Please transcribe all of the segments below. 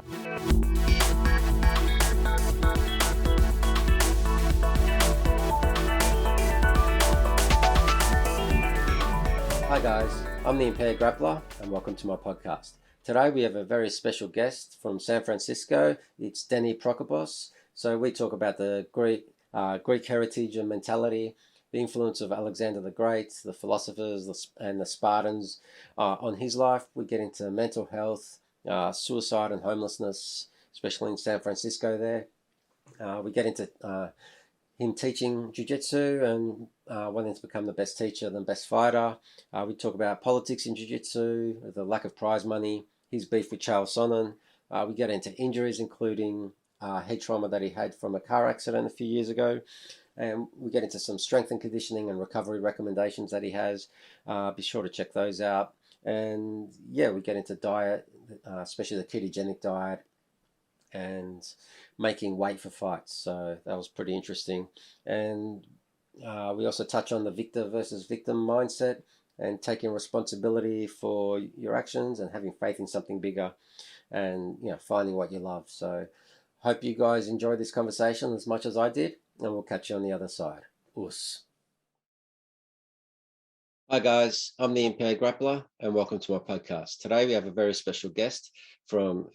Hi guys, I'm the Impaired Grappler and welcome to my podcast. Today we have a very special guest from San Francisco. It's Denny Prokopos. So we talk about the Greek heritage and mentality, the influence of Alexander the Great, the philosophers and the Spartans on his life. We get into mental health, suicide and homelessness, especially in San Francisco there. We get into him teaching Jiu-Jitsu and wanting to become the best teacher, the best fighter. We talk about politics in Jiu-Jitsu, the lack of prize money, his beef with Charles Sonnen. We get into injuries, including head trauma that he had from a car accident a few years ago. And we get into some strength and conditioning and recovery recommendations that he has. Be sure to check those out. And yeah, we get into diet, especially the ketogenic diet, and making weight for fights. So that was pretty interesting. And we also touch on the victor versus victim mindset and taking responsibility for your actions and having faith in something bigger and, you know, finding what you love. So hope you guys enjoyed this conversation as much as I did, and we'll catch you on the other side. Us. Hi guys, I'm the Impaired Grappler and welcome to my podcast. Today we have a very special guest from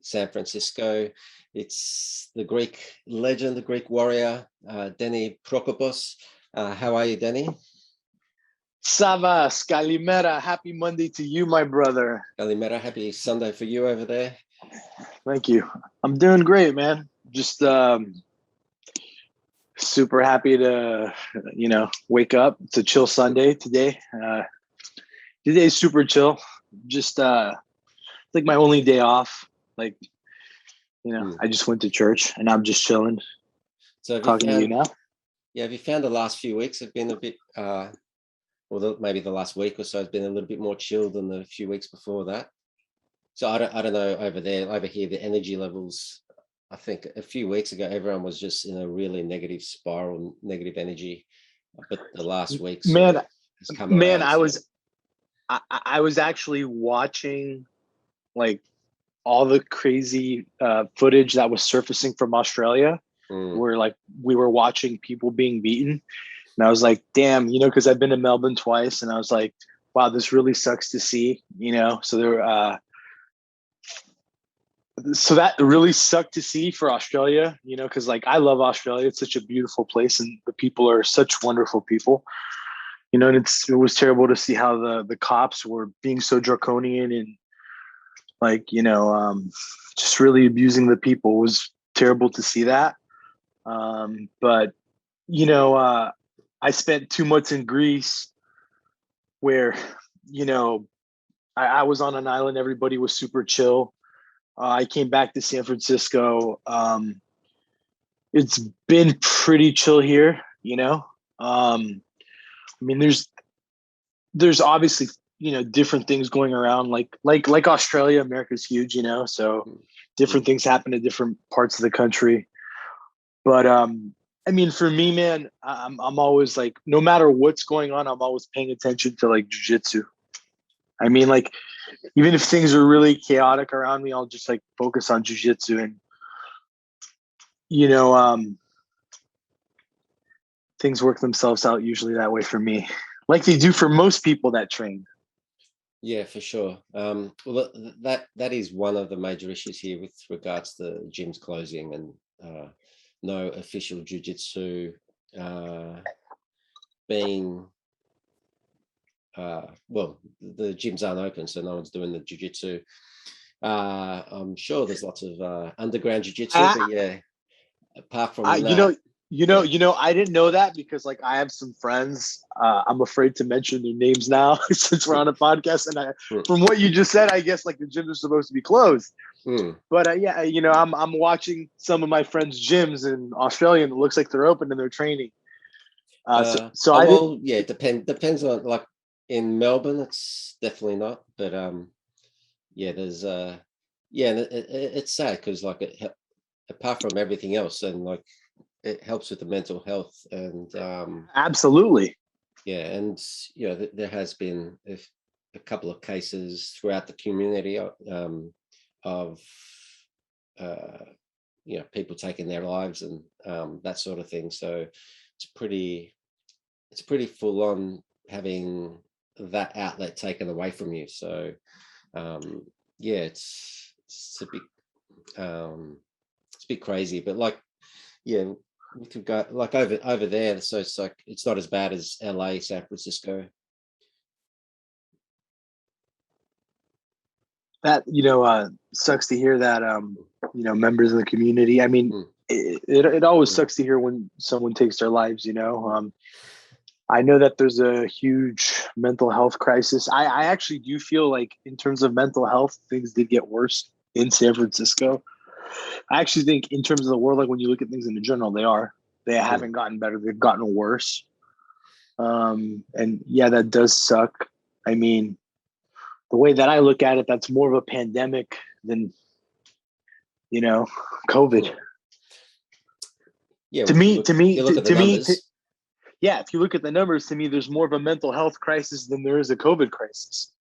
San Francisco. It's the Greek legend, the Greek warrior, Denny Prokopos. How are you, Denny? Savas, Kalimera, happy Monday to you, my brother. Kalimera, happy Sunday for you over there. Thank you. I'm doing great, man. Just super happy to, wake up. It's a chill Sunday today. Today's super chill. Just like my only day off. Like, I just went to church and I'm just chilling. So talking to you now. Yeah, have you found the last few weeks have been a bit, maybe the last week or so has been a little bit more chill than the few weeks before that? So I don't know over there. Over here, the energy levels, I think a few weeks ago, everyone was just in a really negative spiral, negative energy. But the last week has come around. I was actually watching like all the crazy footage that was surfacing from Australia, where like we were watching people being beaten. And I was like, damn, because I've been to Melbourne twice, and I was like, wow, this really sucks to see, So there, so that really sucked to see for Australia, because like I love Australia. It's such a beautiful place, and the people are such wonderful people, and it was terrible to see how the cops were being so draconian and like, just really abusing the people. It was terrible to see that. But, I spent 2 months in Greece where, I was on an island. Everybody was super chill. I came back to San Francisco. It's been pretty chill here, I mean, there's obviously, different things going around, like Australia. America's huge, so different things happen in different parts of the country. But I mean, for me, man, I'm always like, no matter what's going on, I'm always paying attention to like jiu-jitsu. I mean, like, even if things are really chaotic around me, I'll just like focus on jiu-jitsu, and things work themselves out usually that way for me, like they do for most people that train. Yeah, for sure. Well, that is one of the major issues here with regards to gyms closing and no official jiu-jitsu being. Well, the gyms aren't open, so no one's doing the jiu-jitsu. I'm sure there's lots of underground jiu-jitsu, but yeah, apart from that. I didn't know that because like I have some friends. I'm afraid to mention their names now since we're on a podcast. And from what you just said, I guess like the gyms are supposed to be closed. But I'm watching some of my friends' gyms in Australia, and it looks like they're open and they're training. It depends on, like in Melbourne, it's definitely not. But there's it's sad because like apart from everything else, and like it helps with the mental health and absolutely. Yeah, and there has been a couple of cases throughout the community. of people taking their lives and that sort of thing. So it's pretty full on having that outlet taken away from you. So it's a bit crazy, but like we could go like over there. So it's like it's not as bad as LA, San Francisco. That sucks to hear that members of the community. I mean, it always sucks to hear when someone takes their lives. I know that there's a huge mental health crisis. I actually do feel like in terms of mental health, things did get worse in San Francisco. I actually think in terms of the world, like when you look at things in general, they haven't gotten better. They've gotten worse. And yeah, that does suck. I mean, the way that I look at it, that's more of a pandemic than, COVID. Yeah. To me, yeah, if you look at the numbers, to me, there's more of a mental health crisis than there is a COVID crisis.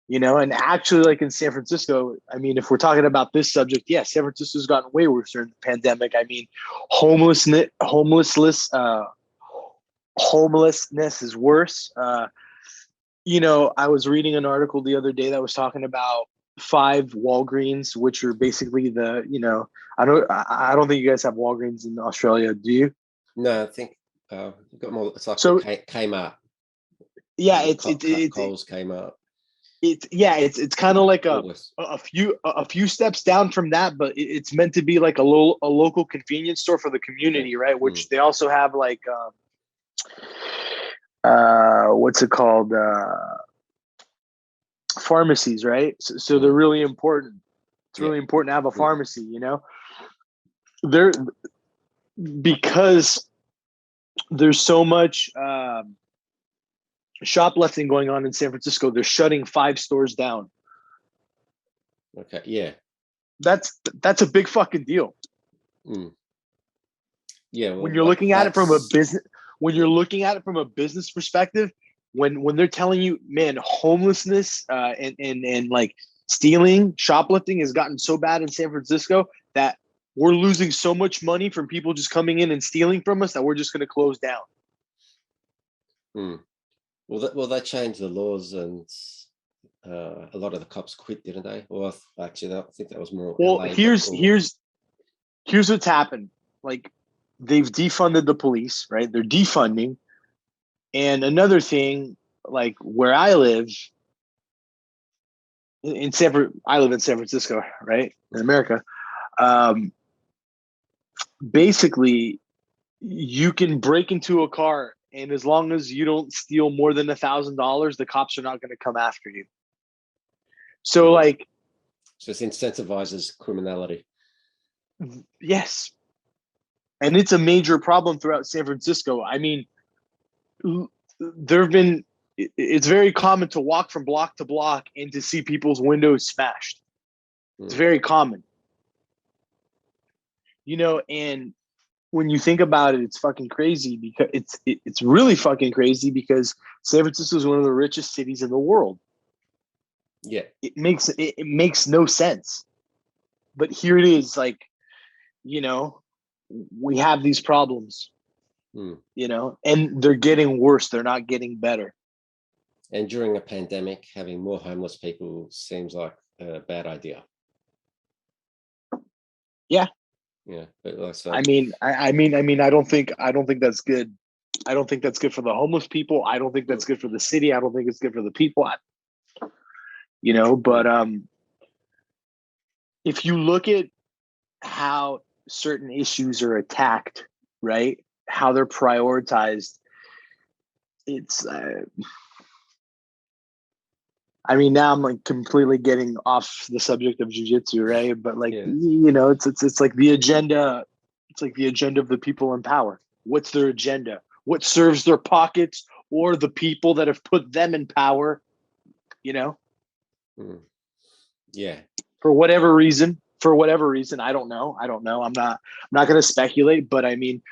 And actually, like in San Francisco, I mean, if we're talking about this subject, yeah, San Francisco's gotten way worse during the pandemic. I mean, homelessness is worse. I was reading an article the other day that was talking about 5 Walgreens, which are basically I don't think you guys have Walgreens in Australia, do you? No, I think we've got more. It's like so Kmart. Yeah, Coles Kmart. It's kind of like a few steps down from that, but it's meant to be like a local convenience store for the community, right? Which they also have like what's it called? Pharmacies, right? So they're really important. It's really important to have a pharmacy, They're because there's so much shoplifting going on in San Francisco. They're shutting 5 stores down. Okay, yeah. That's a big fucking deal. Yeah, well, when you're looking at it from a business perspective, when they're telling you, man, homelessness and like stealing, shoplifting has gotten so bad in San Francisco that we're losing so much money from people just coming in and stealing from us that we're just going to close down. Well, they changed the laws and a lot of the cops quit, didn't they? Well, actually, I think that was more. Well, here's what's happened. Like, they've defunded the police, right? They're defunding. And another thing, like where I live in San Francisco, right? In America. Basically, you can break into a car, and as long as you don't steal more than $1,000, the cops are not going to come after you. So it incentivizes criminality. Yes. And it's a major problem throughout San Francisco. I mean, it's very common to walk from block to block and to see people's windows smashed. It's very common. And when you think about it, it's fucking crazy because it's really fucking crazy because San Francisco is one of the richest cities in the world. Yeah. It makes no sense. But here it is, like, we have these problems, and they're getting worse. They're not getting better. And during a pandemic, having more homeless people seems like a bad idea. Yeah. Yeah. But also, I mean, I don't think that's good. I don't think that's good for the homeless people. I don't think that's good for the city. I don't think it's good for the people. But if you look at how certain issues are attacked, right? How they're prioritized. It's, now I'm like completely getting off the subject of jiu-jitsu, right? But like, it's like the agenda. It's like the agenda of the people in power. What's their agenda? What serves their pockets or the people that have put them in power? Yeah. For whatever reason, I don't know. I'm not going to speculate, but I mean,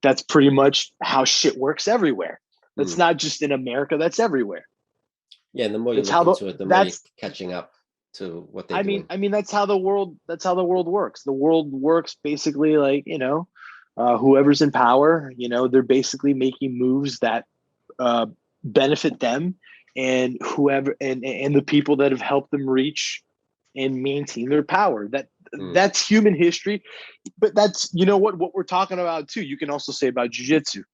that's pretty much how shit works everywhere. That's not just in America. That's everywhere. Yeah, and the more you look into it, the more you're catching up to what they're doing. I mean, that's how the world works. The world works basically like, whoever's in power, they're basically making moves that benefit them, and whoever and the people that have helped them reach and maintain their power. That's human history. But that's, what we're talking about too. You can also say about jiu-jitsu.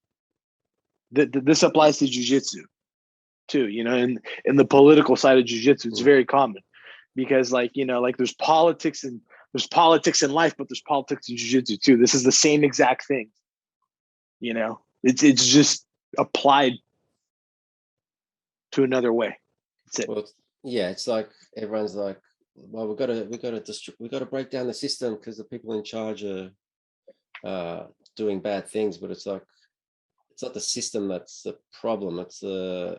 This applies to jiu-jitsu too, and in the political side of jiu-jitsu, it's very common, because like there's politics in life, but there's politics in jiu-jitsu too. This is the same exact thing. It's just applied to another way. That's it. Well, yeah, it's like everyone's like, well, we got to break down the system because the people in charge are doing bad things. But it's like, it's not the system that's the problem. It's the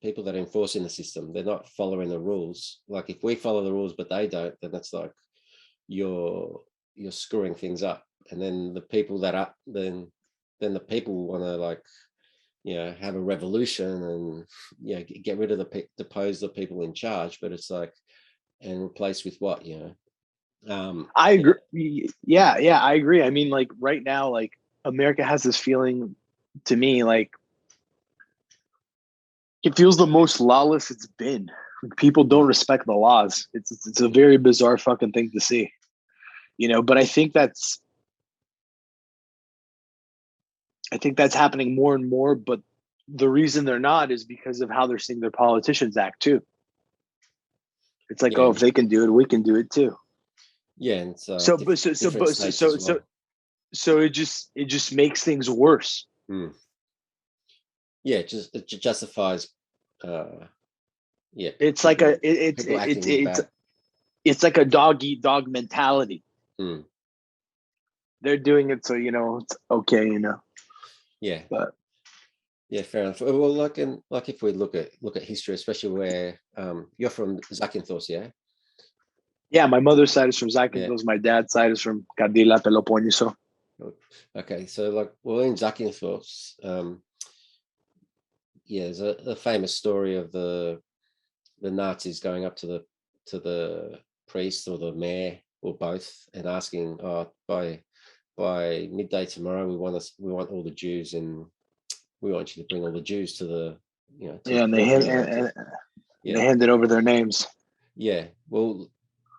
people that are enforcing the system. They're not following the rules. Like if we follow the rules but they don't, then that's like you're screwing things up. And then the people that are then the people want to like, have a revolution and get rid of depose the people in charge. But it's like, and replace with what, I agree. Yeah, I agree. I mean, like right now, like America has this feeling to me, like it feels the most lawless it's been. People don't respect the laws. It's a very bizarre fucking thing to see, but I think that's happening more and more. But the reason they're not is because of how they're seeing their politicians act too. It's like, if they can do it, we can do it too. Yeah, and so it just makes things worse. Yeah, it justifies. It's like it's like a dog eat dog mentality. They're doing it so it's okay, Yeah, but yeah, fair enough. Well, like if we look at history, especially where you're from Zakynthos, yeah. Yeah, my mother's side is from Zakynthos. Yeah. My dad's side is from Kadila, Peloponneso. Okay, so like, well, in Zakynthos, there's a famous story of the Nazis going up to the priest or the mayor or both and asking, by midday tomorrow, we want all the Jews, and we want you to bring all the Jews to the and they handed over their names. Yeah, well,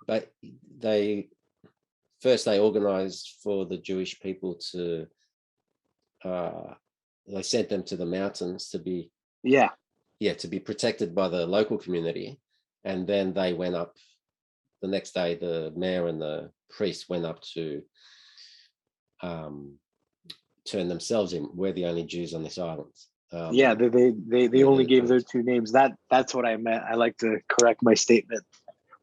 but they organized for the Jewish people to they sent them to the mountains to be to be protected by the local community, and then they went up the next day. The mayor and the priest went up to turn themselves in. We're the only Jews on this island. They only gave their two names. That's what I meant. I like to correct my statement.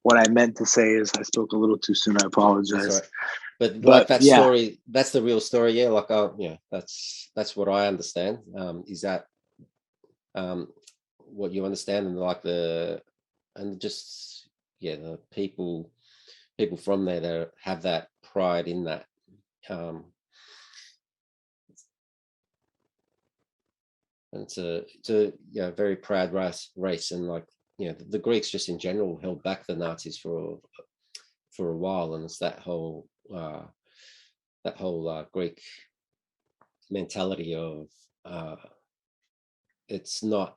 What I meant to say is I spoke a little too soon. I apologize. But like that story, that's the real story. Yeah, like that's what I understand. Is that what you understand? And like the people from there that have that pride in that. And it's a very proud race, and like the Greeks just in general held back the Nazis for a while, and it's that whole Greek mentality of it's not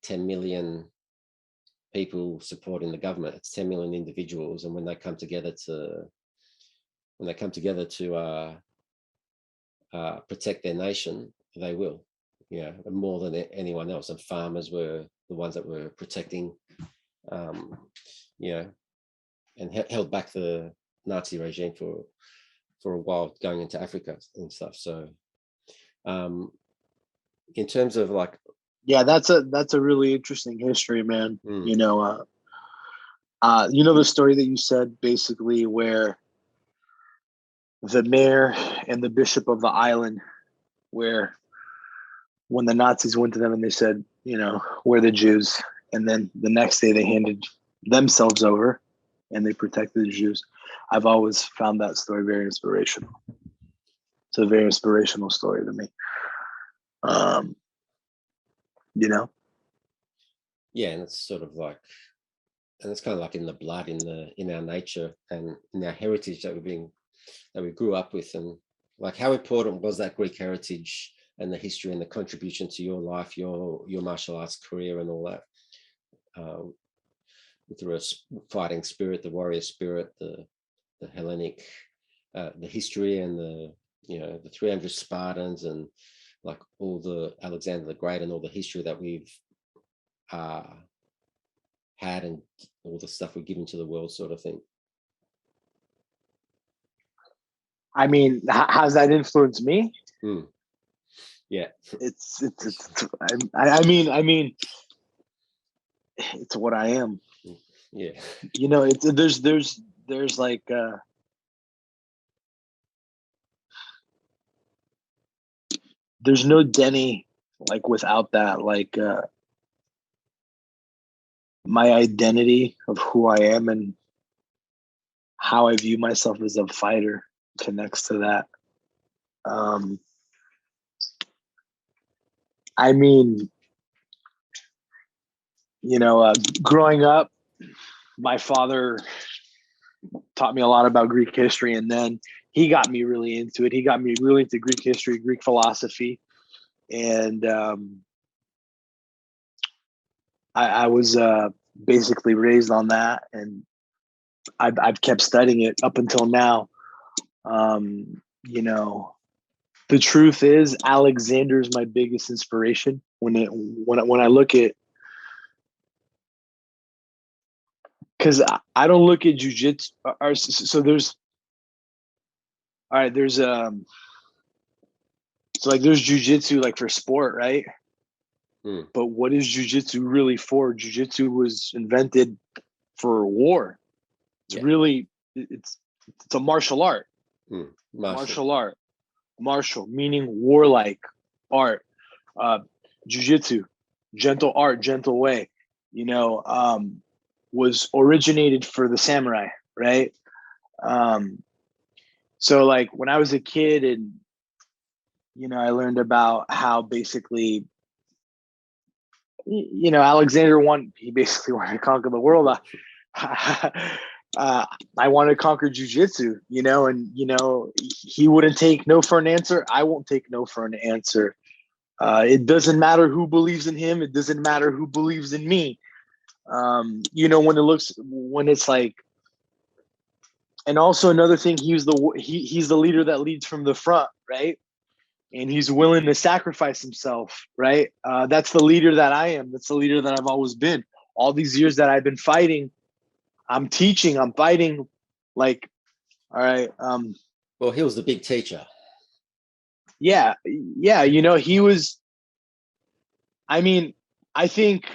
10 million people supporting the government, it's 10 million individuals, and when they come together to protect their nation, they will, more than anyone else. And farmers were the ones that were protecting, and held back the Nazi regime for a while, going into Africa and stuff. So, in terms of like, that's a really interesting history, man. The story that you said, basically, where the mayor and the bishop of the island, where when the Nazis went to them and they said, we're the Jews, and then the next day they handed themselves over and they protected the Jews. I've always found that story very inspirational. It's a very inspirational story to me. Yeah, and it's sort of like, and it's kind of like in the blood, in our nature and in our heritage that we grew up with. And like, how important was that Greek heritage and the history and the contribution to your life, your martial arts career and all that, with the fighting spirit, the warrior spirit, the Hellenic, the history, and the 300 Spartans, and like all the Alexander the Great and all the history that we've had, and all the stuff we're giving to the world, sort of thing. I mean, how's that influenced me? Yeah, I mean, it's what I am. Yeah, there's like there's no Denny like without that, like my identity of who I am and how I view myself as a fighter connects to that. I mean, growing up, my father taught me a lot about Greek history, and then he got me really into it. He got me really into Greek history, Greek philosophy, and I was basically raised on that, and I've kept studying it up until now. The truth is, Alexander is my biggest inspiration. When I look at, because I don't look at jiu-jitsu. So there's so like there's jiu-jitsu like for sport, right? But what is jiu-jitsu really for? Jiu-jitsu was invented for war. It's really it's a martial art. Martial meaning warlike art. Jiu-jitsu, gentle art, gentle way. Was originated for the samurai, right? So like when I was a kid, and I learned about how basically Alexander basically wanted to conquer the world. I want to conquer jiu-jitsu, and he wouldn't take no for an answer. I won't take no for an answer. It doesn't matter who believes in him. It doesn't matter who believes in me. When it's like, and also another thing, he's the leader that leads from the front, right? And he's willing to sacrifice himself, right? That's the leader that I am. That's the leader that I've always been. All these years that I've been fighting, I'm teaching, I'm fighting. Like, all right. Well, he was the big teacher. Yeah. He was. I mean, I think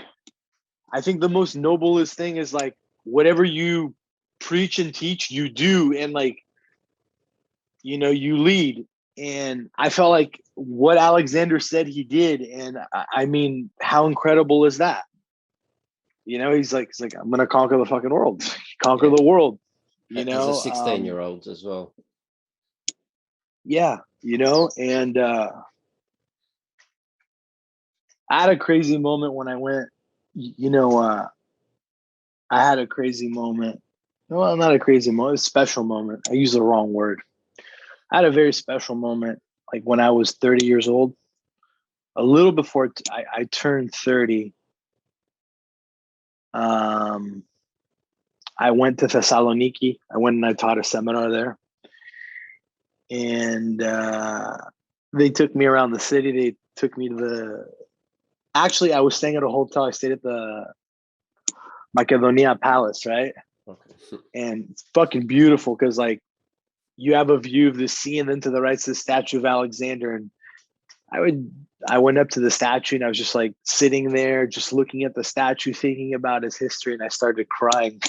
the most noblest thing is like whatever you preach and teach, you do, and like, you lead. And I felt like what Alexander said he did, and I mean, how incredible is that? He's like, I'm gonna conquer the fucking world, conquer the world. As a 16-year-old as well. Yeah, and I had a crazy moment when I went. I had a crazy moment. Well, not a crazy moment, a special moment. I used the wrong word. I had a very special moment, like when I was 30 years old, a little before I turned 30. I went to Thessaloniki. I went and I taught a seminar there. And they took me around the city. They took me to actually, I was staying at a hotel. I stayed at the Macedonia Palace, right? Okay. And it's fucking beautiful because like you have a view of the sea, and then to the right's the statue of Alexander. And I went up to the statue, and I was just like sitting there, just looking at the statue, thinking about his history, and I started crying.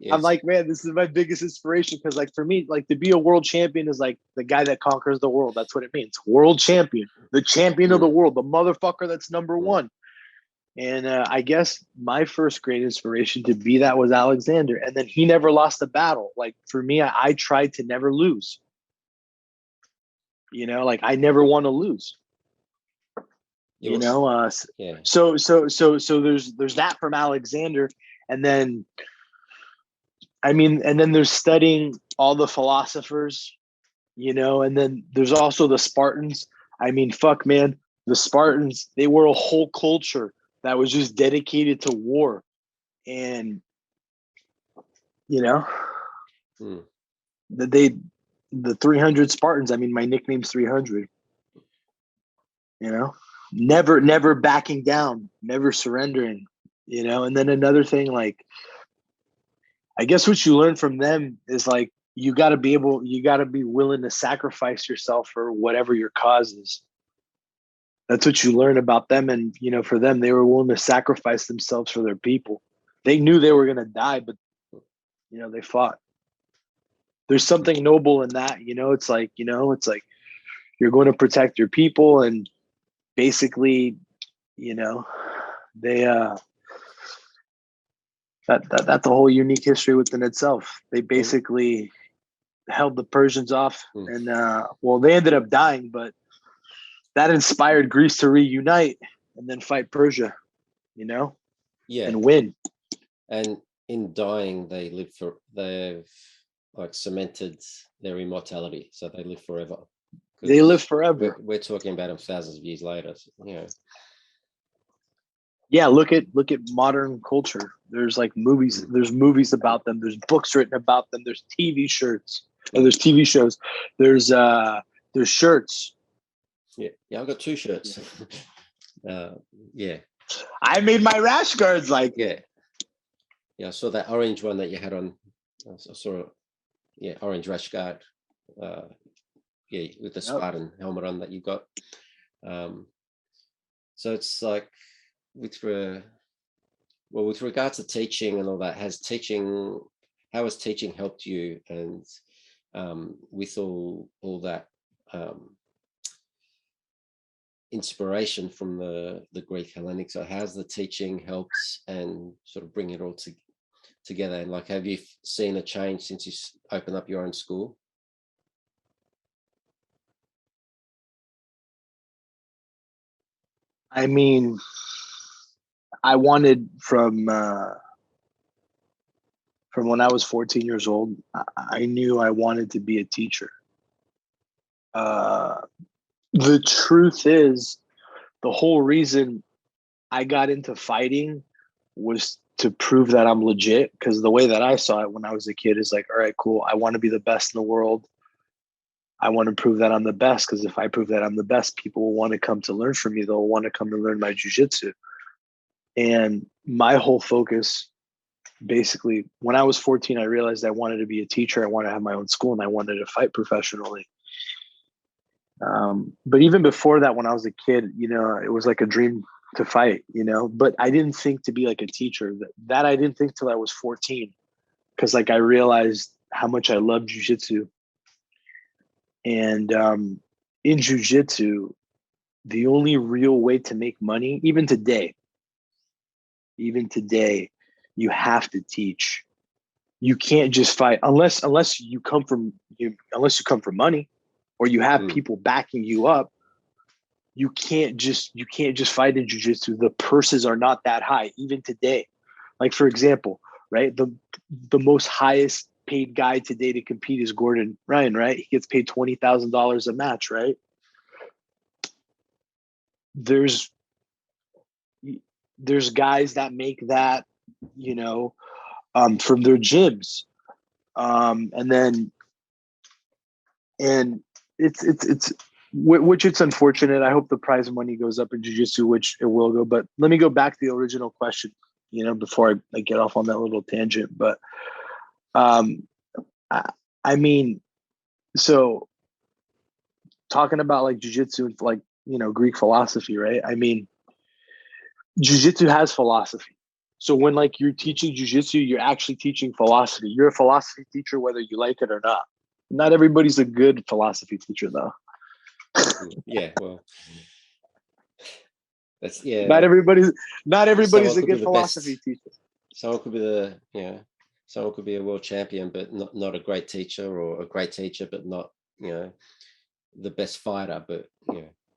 Yes. I'm like, man, this is my biggest inspiration, because like for me, like to be a world champion is like the guy that conquers the world. That's what it means. World champion, the champion of the world, the motherfucker that's number one. And I guess my first great inspiration to be that was Alexander. And then he never lost a battle. Like for me, I tried to never lose. Like I never want to lose. It You was, know, yeah. so there's that from Alexander, and then and then there's studying all the philosophers, and then there's also the Spartans. I mean, fuck, man, the Spartans, they were a whole culture that was just dedicated to war, and you know, Hmm. they the 300 Spartans. I mean, my nickname's 300. Never backing down, never surrendering. And then another thing, like, I guess what you learn from them is like you got to be willing to sacrifice yourself for whatever your cause is. That's what you learn about them. And for them, they were willing to sacrifice themselves for their people. They knew they were going to die, but they fought. There's something noble in that. It's like you're going to protect your people, and basically, they that's a whole unique history within itself. They basically held the Persians off, and they ended up dying, but that inspired Greece to reunite and then fight Persia, Yeah. and win. And in dying, they've like cemented their immortality, so they live forever. They live forever. We're talking about them thousands of years later. So, Yeah, look at modern culture. There's like movies. There's movies about them. There's books written about them. There's TV shirts. There's TV shows. There's shirts. Yeah, I've got 2 shirts. Yeah. I made my rash guards like. Yeah. I saw that orange one that you had on. I saw, orange rash guard. With the Spartan helmet on that you got. So it's like with regards to teaching and all that, how has teaching helped you, and with all that inspiration from the Greek Hellenic, so how's the teaching helped and sort of bring it all together? And like, have you seen a change since you opened up your own school? I mean, I wanted from when I was 14 years old, I knew I wanted to be a teacher. The truth is, the whole reason I got into fighting was to prove that I'm legit, because the way that I saw it when I was a kid is like, all right, cool. I want to be the best in the world. I want to prove that I'm the best, because if I prove that I'm the best, people will want to come to learn from me. They'll want to come to learn my jiu-jitsu. And my whole focus, basically, when I was 14, I realized I wanted to be a teacher. I wanted to have my own school, and I wanted to fight professionally. But even before that, when I was a kid, it was like a dream to fight, but I didn't think to be like a teacher. That I didn't think till I was 14, because like I realized how much I love jiu-jitsu. And in jiu-jitsu, the only real way to make money, even today, you have to teach. You can't just fight unless you come from money, or you have people backing you up. You can't just fight in jiu-jitsu. The purses are not that high, even today. Like, for example, right? The most highest paid guy today to compete is Gordon Ryan, right? He gets paid $20,000 a match, right? There's guys that make that, from their gyms. And it's which it's unfortunate. I hope the prize money goes up in jiu-jitsu, which it will go. But let me go back to the original question, before I get off on that little tangent. But I mean, so talking about like jiu-jitsu and like, Greek philosophy, right? I mean, jiu-jitsu has philosophy. So when like you're teaching jiu-jitsu, you're actually teaching philosophy. You're a philosophy teacher, whether you like it or not. Not everybody's a good philosophy teacher, though. Yeah, well, that's Not everybody's a good philosophy teacher. Someone could be a world champion, but not a great teacher, or a great teacher, but not the best fighter. But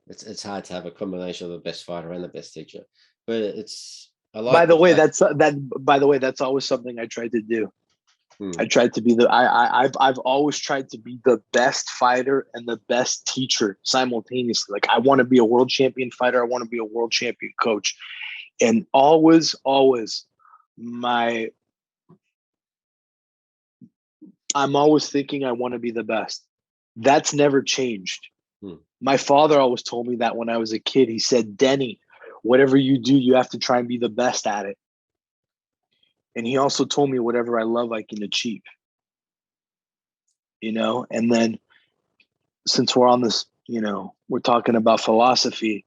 it's hard to have a combination of the best fighter and the best teacher. But I By like the the way, fact. that's always something I tried to do. Hmm, I tried to be I've always tried to be the best fighter and the best teacher simultaneously. Like, I want to be a world champion fighter. I want to be a world champion coach. And always my I'm always thinking I want to be the best. That's never changed. hmm. My father always told me that when I was a kid. He said, Denny, whatever you do, you have to try and be the best at it. And he also told me whatever I love, I can achieve, And then, since we're on this, we're talking about philosophy,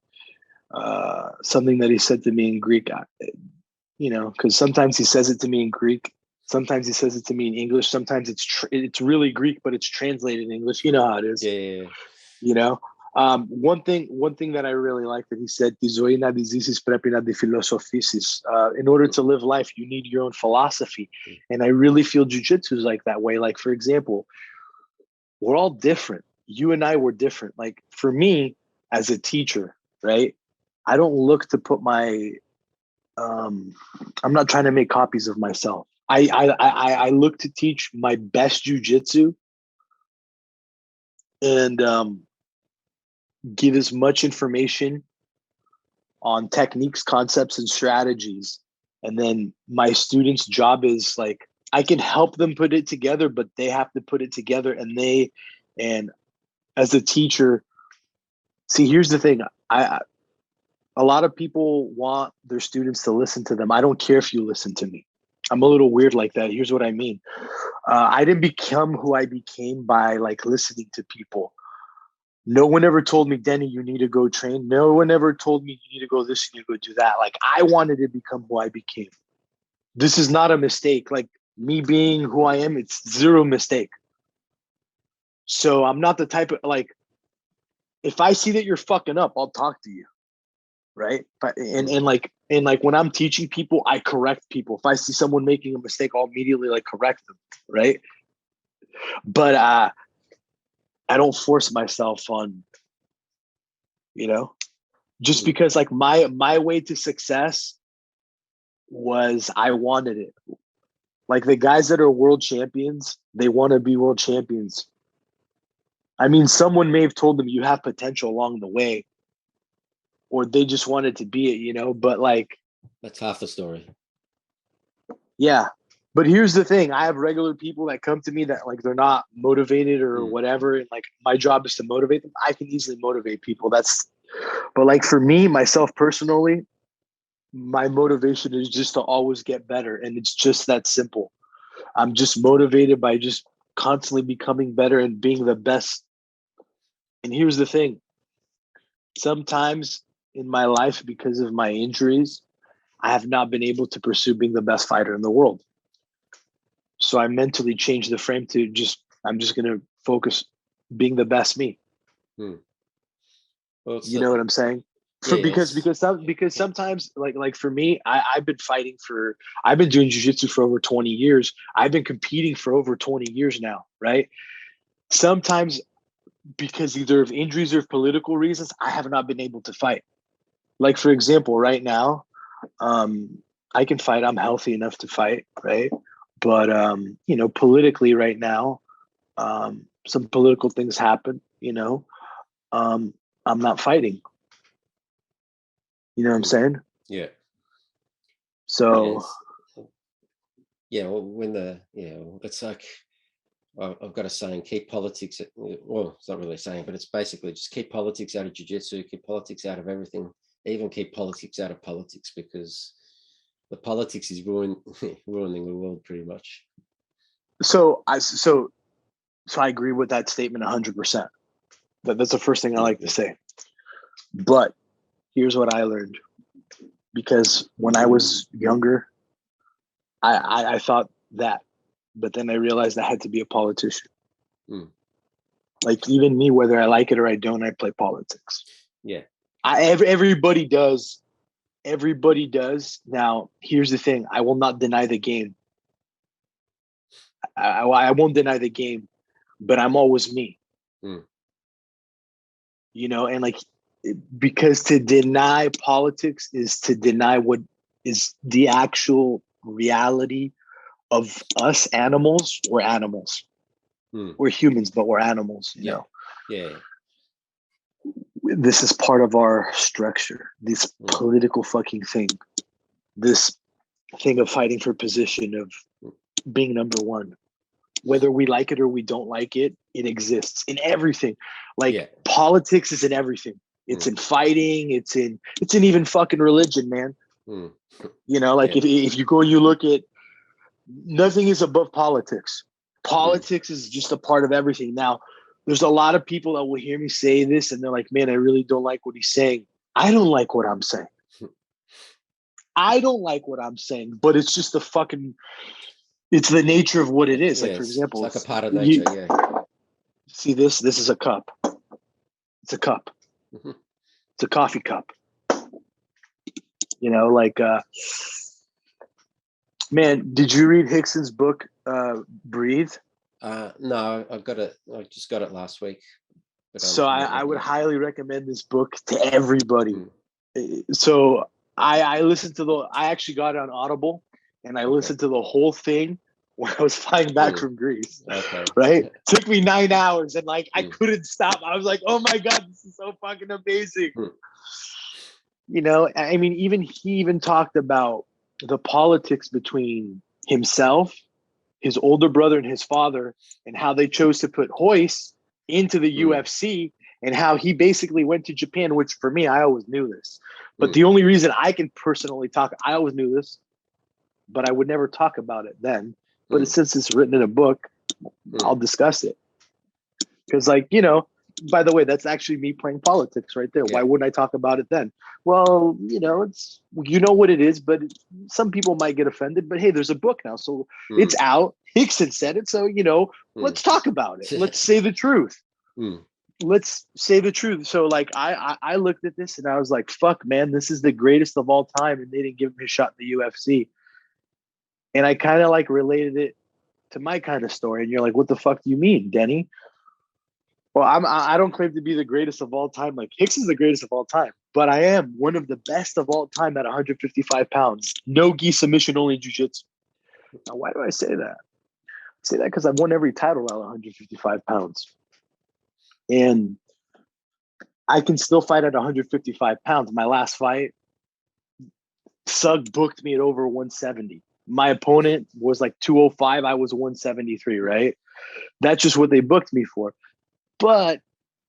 something that he said to me in Greek, because sometimes he says it to me in Greek, sometimes he says it to me in English, sometimes it's really Greek, but it's translated in English. You know how it is. Yeah. You know, one thing that I really like that he said, in order to live life, you need your own philosophy. And I really feel jiu-jitsu is like that way. Like, for example, we're all different. You and I were different. Like, for me, as a teacher, right? I don't look to put I'm not trying to make copies of myself. I look to teach my best jiu-jitsu and give as much information on techniques, concepts, and strategies. And then my students' job is, like, I can help them put it together, but they have to put it together. And as a teacher, see, here's the thing. A lot of people want their students to listen to them. I don't care if you listen to me. I'm a little weird like that. Here's what I mean. I didn't become who I became by, like, listening to people. No one ever told me, Denny, you need to go train. No one ever told me you need to go this, you need to go do that. Like, I wanted to become who I became. This is not a mistake. Like, me being who I am, it's zero mistake. So I'm not the type of, like, if I see that you're fucking up, I'll talk to you. Right. But and when I'm teaching people, I correct people. If I see someone making a mistake, I'll immediately, like, correct them. Right. But I don't force myself on, just Hmm. because, like, my way to success was I wanted it. Like, the guys that are world champions, they want to be world champions. I mean, someone may have told them you have potential along the way, or they just wanted to be it, but, like, That's half the story. yeah. But here's the thing. I have regular people that come to me that, like, they're not motivated or whatever. And, like, my job is to motivate them. I can easily motivate people. But, like, for me, myself personally, my motivation is just to always get better. And it's just that simple. I'm just motivated by just constantly becoming better and being the best. And here's the thing. Sometimes in my life, because of my injuries, I have not been able to pursue being the best fighter in the world. So I mentally changed the frame to I'm just going to focus being the best me. Hmm. Well, You know what I'm saying? yeah, Because sometimes, like for me, I've been doing jiu-jitsu for over 20 years. I've been competing for over 20 years now, right? Sometimes, because either of injuries or political reasons, I have not been able to fight. Like, for example, right now, I can fight. I'm healthy enough to fight, right? But politically right now, some political things happen. I'm not fighting. You know what I'm saying? yeah, So yes, yeah. Well, it's like I've got a saying: keep politics. Well, it's not really a saying, but it's basically just keep politics out of jiu-jitsu, keep politics out of everything, even keep politics out of politics, because the politics is ruining the world pretty much. so I agree with that statement 100%. That's the first thing I like to say. But here's what I learned. Because when I was younger, I thought that, but then I realized I had to be a politician. Mm. Like, even me, whether I like it or I don't, I play politics. Yeah. Everybody does. Everybody does. Now, here's the thing. I will not deny the game. I won't deny the game, but I'm always me. Mm. And, like, because to deny politics is to deny what is the actual reality of us animals. We're animals. We're humans, but we're animals, you know. Yeah. This is part of our structure, this political fucking thing, this thing of fighting for position, of being number one. Whether we like it or we don't like it, it exists in everything. Like politics is in everything. It's in fighting. It's in even fucking religion, man. You know, like if you go and you look at, nothing is above politics. Politics is just a part of everything. Now, there's a lot of people that will hear me say this and they're like, man, I really don't like what he's saying. I don't like what I'm saying. I don't like what I'm saying, but it's just it's the nature of what it is. Like, for example, it's like a part of nature. See this? This is a cup. It's a cup. It's a coffee cup. You know, like, man, did you read Rickson's book, Breathe? No, I just got it last week. So I would highly recommend this book to everybody. So I listened to I actually got it on Audible, and I listened to the whole thing when I was flying back from Greece. Right? Took me 9 hours, and like I couldn't stop. I was like, oh my God, this is so fucking amazing. You know, I mean, he even talked about the politics between himself, his older brother, and his father, and how they chose to put Hoist into the UFC, and how he basically went to Japan, which for me, I always knew this. But the only reason I can personally talk, I always knew this, but I would never talk about it then. But since it's written in a book, I'll discuss it. Because, like, you know, by the way, that's actually me playing politics right there. Why wouldn't I talk about it then? Well, you know, you know what it is, but some people might get offended. But hey, there's a book now, so it's out. Rickson said it, so, you know, let's talk about it. Let's say the truth. Let's say the truth. So, like, I looked at this and I was like, fuck, man, this is the greatest of all time, and they didn't give him a shot in the UFC. And I kind of like related it to my kind of story. And you're like, what the fuck do you mean, Denny? Well, I don't claim to be the greatest of all time. Like, Rickson's the greatest of all time, but I am one of the best of all time at 155 pounds. No gi submission, only jiu-jitsu. Now, why do I say that? I say that because I've won every title at 155 pounds. And I can still fight at 155 pounds. My last fight, Sugg booked me at over 170. My opponent was like 205. I was 173, right? That's just what they booked me for. But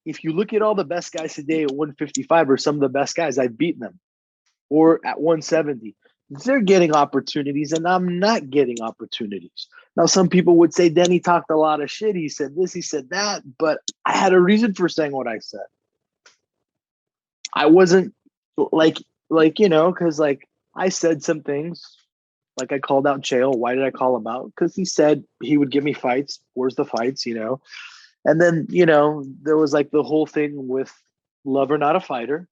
if you look at all the best guys today at 155, or some of the best guys, I've beaten them. Or at 170, they're getting opportunities, and I'm not getting opportunities. Now, some people would say, Denny talked a lot of shit. He said this, he said that, but I had a reason for saying what I said. I wasn't like, you know, because like I said some things, like I called out Chael. Why did I call him out? Because he said he would give me fights. Where's the fights, you know? And then, you know, there was like the whole thing with Lover Not a Fighter.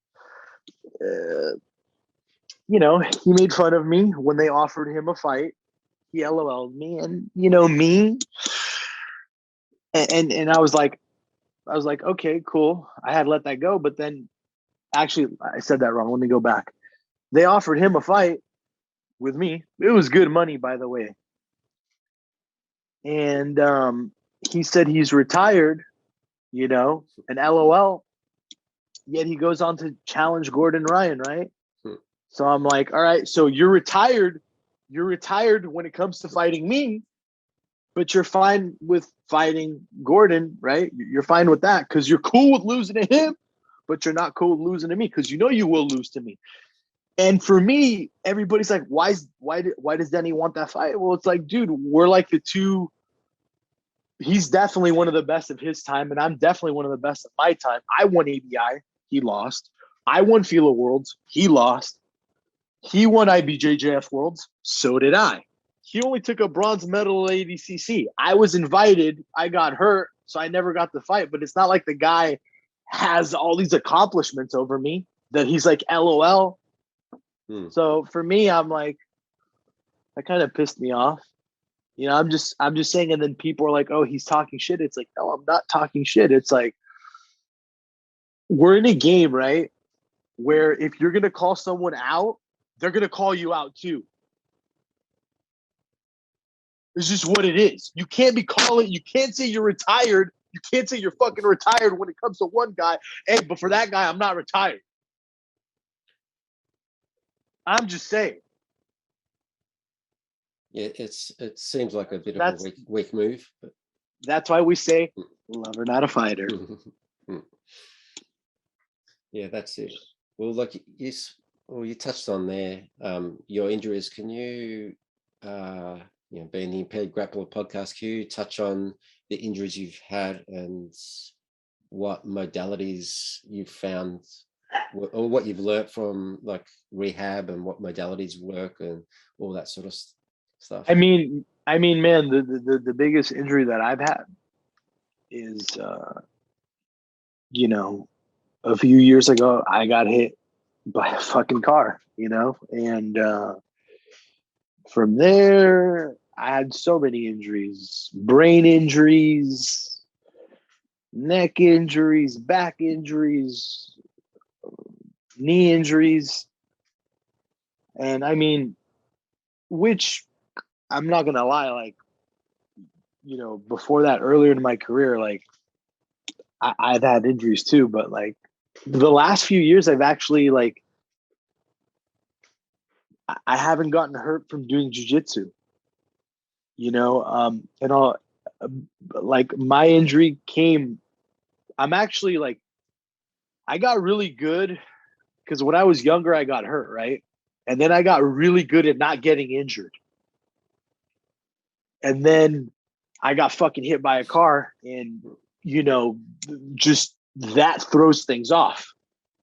You know, he made fun of me when they offered him a fight. He LOL'd me, and you know me. And I was like, okay, cool. I had let that go, but then actually I said that wrong. Let me go back. They offered him a fight with me. It was good money, by the way. And he said he's retired, you know, and LOL. Yet he goes on to challenge Gordon Ryan, right? So I'm like, all right, so you're retired. You're retired when it comes to fighting me, but you're fine with fighting Gordon, right? You're fine with that because you're cool with losing to him, but you're not cool with losing to me because you know you will lose to me. And for me, everybody's like, why does Denny want that fight? Well, it's like, dude, we're like the two. He's definitely one of the best of his time, and I'm definitely one of the best of my time. I won ABI. He lost. I won FILA Worlds. He lost. He won IBJJF Worlds. So did I. He only took a bronze medal at ADCC. I was invited. I got hurt, so I never got the fight. But it's not like the guy has all these accomplishments over me that he's like, LOL. So for me, I'm like, that kind of pissed me off. You know, I'm just saying, and then people are like, oh, he's talking shit. It's like, no, I'm not talking shit. It's like, we're in a game, right? where if you're going to call someone out, they're going to call you out too. It's just what it is. You can't you can't say you're retired. You can't say you're fucking retired when it comes to one guy. Hey, but for that guy, I'm not retired. I'm just saying. Yeah, it seems like a bit of a weak move. But... That's why we say, lover, not a fighter. Yeah, that's it. Well, like you touched on there, your injuries. Can you, being the Impaired Grappler podcast, can you touch on the injuries you've had and what modalities you've found, or what you've learnt from like rehab and what modalities work and all that sort of stuff? I mean, man, the biggest injury that I've had is, a few years ago, I got hit by a fucking car, and from there, I had so many injuries, brain injuries, neck injuries, back injuries, knee injuries. And I mean, which I'm not going to lie, like, before that, earlier in my career, like, I've had injuries too, but like the last few years, I've actually like, I haven't gotten hurt from doing jiu-jitsu, and all, like my injury came, I'm actually like, I got really good because when I was younger, I got hurt, right? And then I got really good at not getting injured. And then I got fucking hit by a car and, just that throws things off.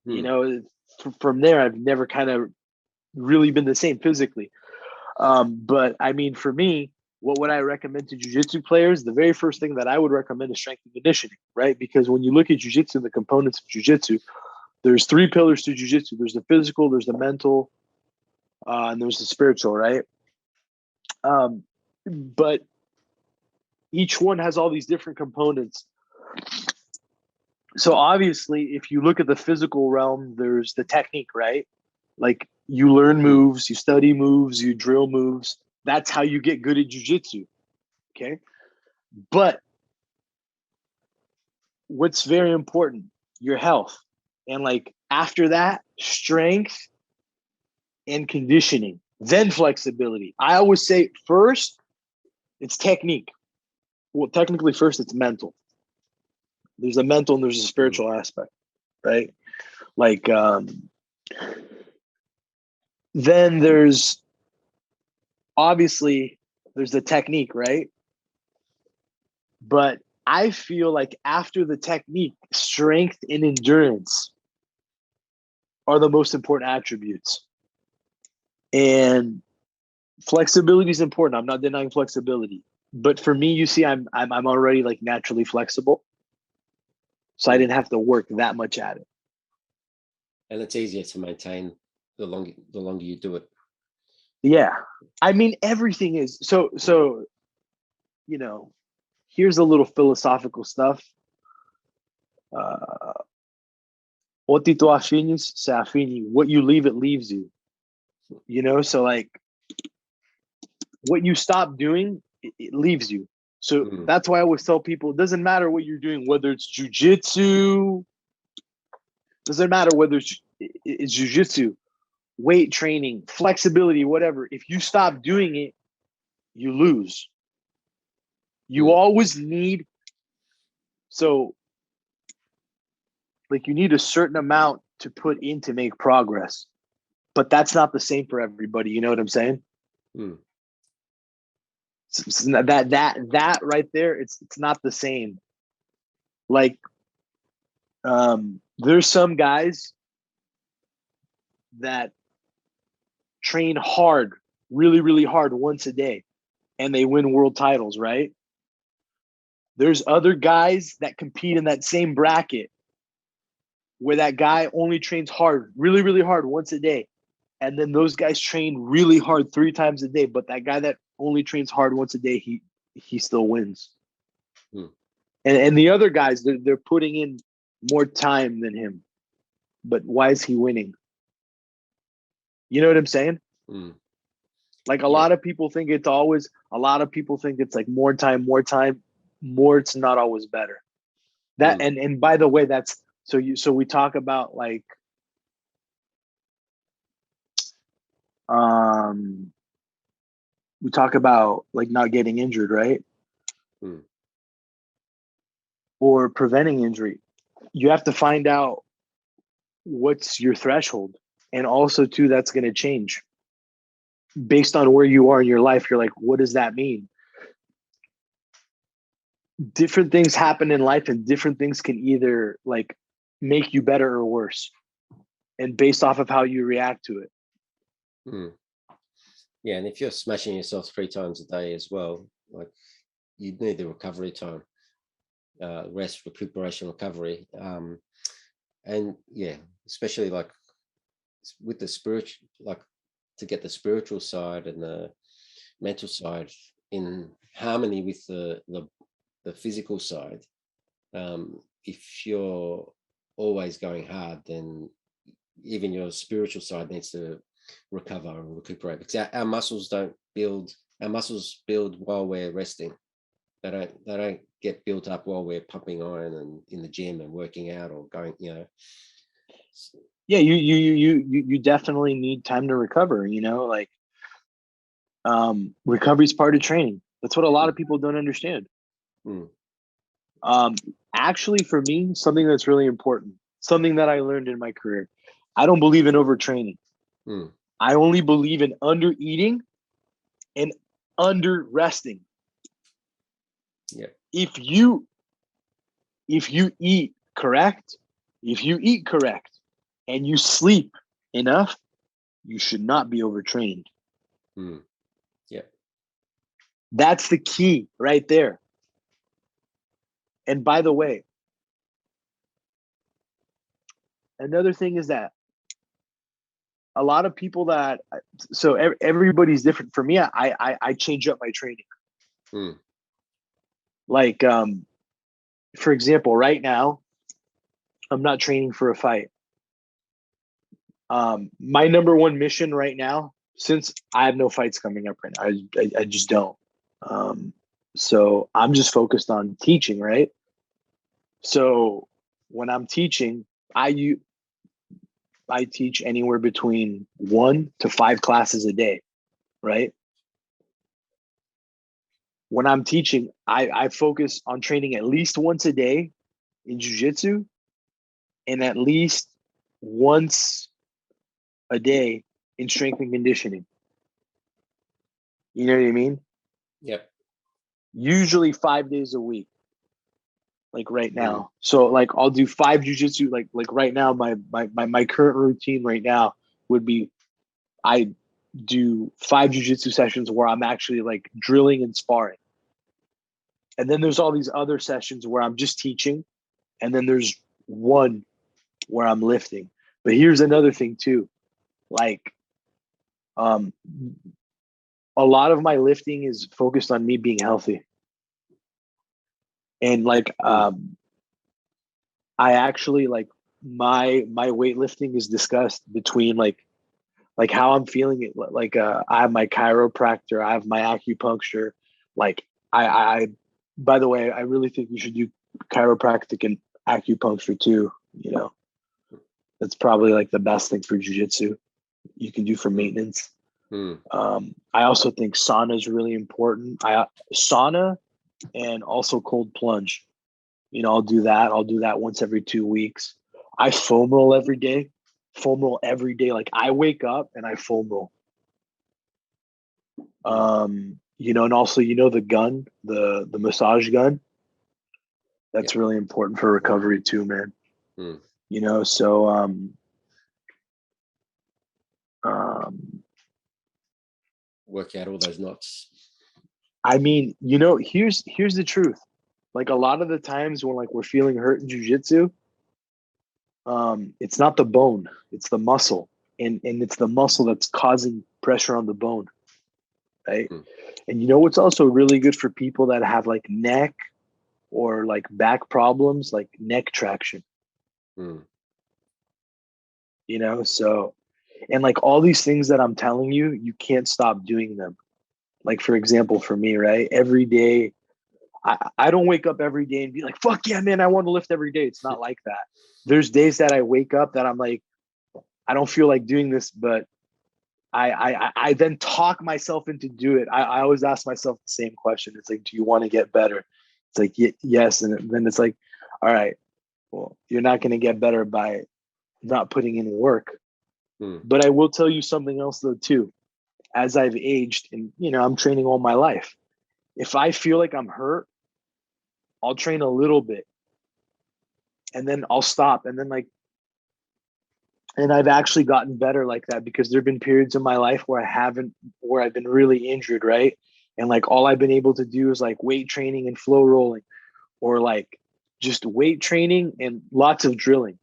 From there, I've never kind of really been the same physically. But I mean, for me, what would I recommend to jiu-jitsu players? The very first thing that I would recommend is strength and conditioning, right? Because when you look at jiu-jitsu, the components of jiu-jitsu, there's 3 pillars to jiu-jitsu. There's the physical, there's the mental, and there's the spiritual, right? But each one has all these different components. So obviously, if you look at the physical realm, there's the technique, right? Like you learn moves, you study moves, you drill moves. That's how you get good at jiu-jitsu, okay? But what's very important, your health. And like after that, strength and conditioning, then flexibility. I always say first, it's technique. Well, technically first, it's mental. There's a mental and there's a spiritual aspect, right? Like, then there's obviously there's the technique, right? But I feel like after the technique, strength and endurance are the most important attributes. And flexibility is important. I'm not denying flexibility. But for me, you see, I'm already like naturally flexible. So I didn't have to work that much at it. And it's easier to maintain the longer you do it. Yeah. I mean, everything is so, here's a little philosophical stuff. What you leave, it leaves you. So like what you stop doing, it leaves you. So that's why I always tell people, it doesn't matter what you're doing, whether it's jiu-jitsu, doesn't matter whether it's jiu-jitsu, weight training, flexibility, whatever. If you stop doing it, you lose. You always need, so like you need a certain amount to put in to make progress, but that's not the same for everybody. You know what I'm saying? So that right there, it's not the same. Like, there's some guys that train hard, really, really hard once a day, and they win world titles, right? There's other guys that compete in that same bracket where that guy only trains hard, really, really hard once a day. And then those guys train really hard 3 times a day. But that guy that only trains hard once a day, he still wins. And the other guys, they're putting in more time than him. but why is he winning? You know what I'm saying? Mm. Like a Yeah. lot of people think it's like more time, more. It's not always better. That and by the way, that's so we talk about like we talk about like not getting injured, right? Mm. Or preventing injury. You have to find out what's your threshold. And also too, that's going to change based on where you are in your life. You're like, what does that mean? Different things happen in life and different things can either like make you better or worse. And based off of how you react to it. Mm. Yeah, and if you're smashing yourself 3 times a day as well, like you need the recovery time, rest, recuperation, recovery, and yeah, especially like with the spiritual, like to get the spiritual side and the mental side in harmony with the physical side. If you're always going hard, then even your spiritual side needs to recover and recuperate, because our muscles don't build. Our muscles build while we're resting. They don't get built up while we're pumping iron and in the gym and working out or going. Yeah, you definitely need time to recover. Like recovery is part of training. That's what a lot of people don't understand. Mm. Actually, for me, something that's really important, something that I learned in my career, I don't believe in overtraining. Mm. I only believe in under eating and under resting. Yeah. If you eat correct, and you sleep enough, you should not be overtrained. Mm. Yeah. That's the key right there. And by the way, another thing is that a lot of people that so everybody's different. For me, I change up my training. Mm. Like for example, right now I'm not training for a fight. My number one mission right now, since I have no fights coming up right now, I just don't. So I'm just focused on teaching, right? So when I'm teaching, I teach anywhere between 1 to 5 classes a day, right? When I'm teaching, I focus on training at least once a day in jiu-jitsu and at least once a day in strength and conditioning. You know what I mean? Yep. Usually 5 days a week, like right Mm. now. So like I'll do 5 jiu-jitsu, like right now, my current routine right now would be I do 5 jiu-jitsu sessions where I'm actually like drilling and sparring. And then there's all these other sessions where I'm just teaching. And then there's one where I'm lifting. But here's another thing too. Like um a lot of my lifting is focused on me being healthy. And like Mm. I actually like my weightlifting is discussed between like how I'm feeling it. Like I have my chiropractor, I have my acupuncture. Like I by the way, I really think you should do chiropractic and acupuncture too. That's probably like the best thing for jiu-jitsu you can do for Mm. maintenance. Mm. I also think sauna is really important. Sauna and also cold plunge. I'll do that. I'll do that once every 2 weeks. I foam roll every day. Foam roll every day. Like I wake up and I foam roll. Mm. And also, the gun, the massage gun. That's Yep. really important for recovery too, man. Mm. So um Work out all those knots. I mean, here's the truth. Like a lot of the times when like we're feeling hurt in jiu-jitsu, it's not the bone, it's the muscle. And it's the muscle that's causing pressure on the bone, right? Mm. And what's also really good for people that have like neck or like back problems, like neck traction. Mm. So, and like all these things that I'm telling you, you can't stop doing them. Like, for example, for me, right? Every day, I don't wake up every day and be like, fuck yeah, man, I want to lift every day. It's not like that. There's days that I wake up that I'm like, I don't feel like doing this, but I then talk myself into do it. I always ask myself the same question. It's like, do you want to get better? It's like, yes. And then it's like, all right, well, you're not going to get better by not putting in work. But I will tell you something else though, too. As I've aged and, I'm training all my life. If I feel like I'm hurt, I'll train a little bit and then I'll stop. And then and I've actually gotten better like that because there've been periods in my life where I've been really injured. Right. And like, all I've been able to do is like weight training and flow rolling, or like just weight training and lots of drilling.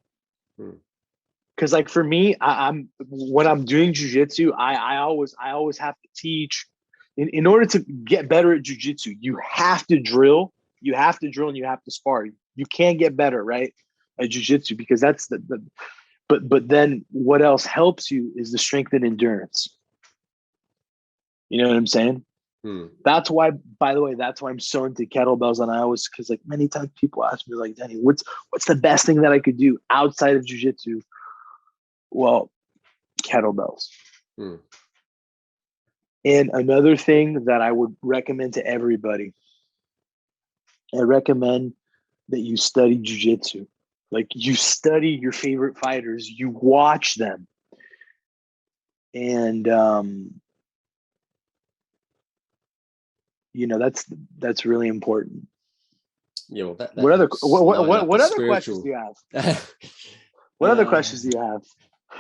Cause like for me, I'm when I'm doing jiu-jitsu, I always have to teach. In order to get better at jiu-jitsu, you have to drill, and you have to spar. You can't get better, right, at jiu-jitsu, because that's but then what else helps you is the strength and endurance. You know what I'm saying? That's why, by the way, that's why I'm so into kettlebells. And I always, because like many times people ask me like, Denny, what's the best thing that I could do outside of jiu-jitsu? Well, kettlebells. And another thing that I would recommend to everybody, I recommend that you study jiu-jitsu. Like, you study your favorite fighters, you watch them. And, that's really important. Yeah, well, that what other spiritual questions do you have? What other questions do you have?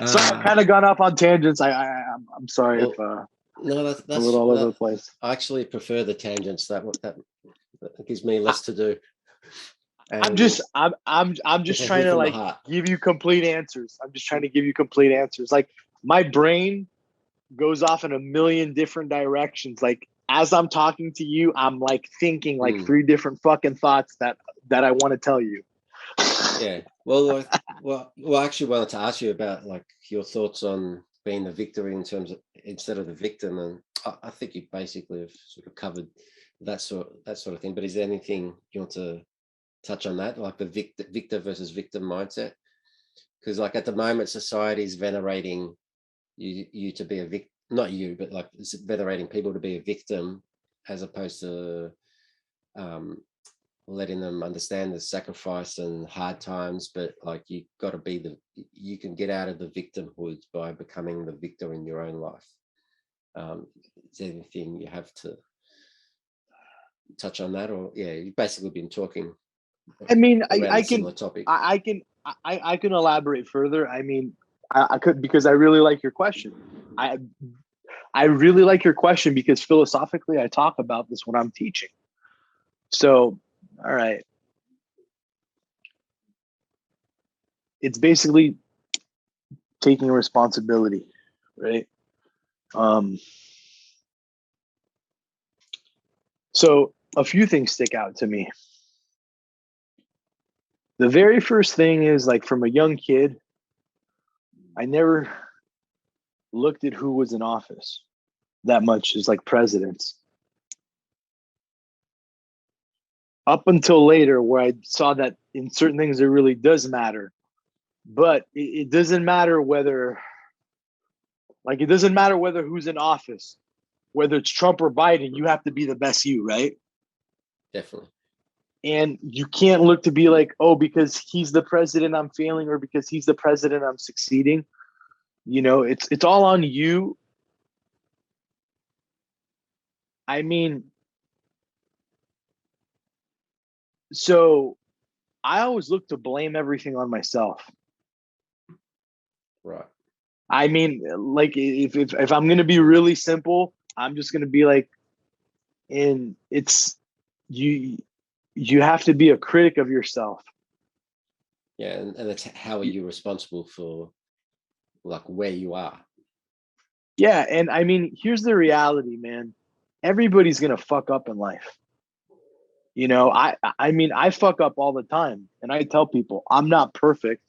So I've kind of gone off on tangents. I'm sorry if no, that's a little all over the place. I actually prefer the tangents. That gives me less to do. And I'm just trying to like give you complete answers. I'm just trying to give you complete answers. Like, my brain goes off in a million different directions. Like, as I'm talking to you, I'm like thinking like 3 different fucking thoughts that I want to tell you. Yeah. Well, I actually wanted to ask you about like your thoughts on being the victor in terms of instead of the victim, and I think you basically have sort of covered that sort of thing. But is there anything you want to touch on that, like the victor versus victim mindset? Because like at the moment, society is venerating you to be a victim, not you, but like it's venerating people to be a victim, as opposed to letting them understand the sacrifice and hard times. But like, you got to be you can get out of the victimhood by becoming the victor in your own life. Is there anything you have to touch on that? Or you've basically been talking. I mean, I can topic. I can elaborate further. I mean, I could, because I really like your question. I really like your question because philosophically I talk about this when I'm teaching. So, all right. It's basically taking responsibility, right? So a few things stick out to me. The very first thing is, like, from a young kid, I never looked at who was in office that much as like presidents. Up until later, where I saw that in certain things it really does matter. But it doesn't matter whether who's in office, whether it's Trump or Biden, you have to be the best you, right? Definitely. And you can't look to be like, oh, because he's the president, I'm failing, or because he's the president, I'm succeeding. It's all on you. I mean, so I always look to blame everything on myself. Right. I mean, like, if I'm going to be really simple, I'm just going to be like, and it's you have to be a critic of yourself. Yeah. And that's how are you responsible for like where you are? Yeah. And I mean, here's the reality, man. Everybody's going to fuck up in life. I mean, I fuck up all the time, and I tell people I'm not perfect.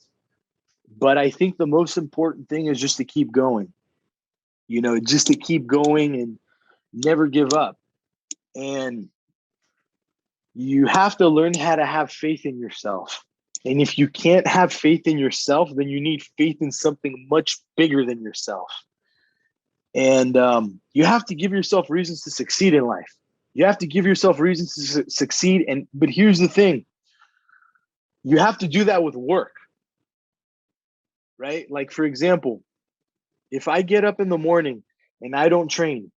But I think the most important thing is just to keep going, just to keep going and never give up. And you have to learn how to have faith in yourself. And if you can't have faith in yourself, then you need faith in something much bigger than yourself. And you have to give yourself reasons to succeed in life. You have to give yourself reasons to succeed. But here's the thing. You have to do that with work, right? Like, for example, if I get up in the morning and I don't train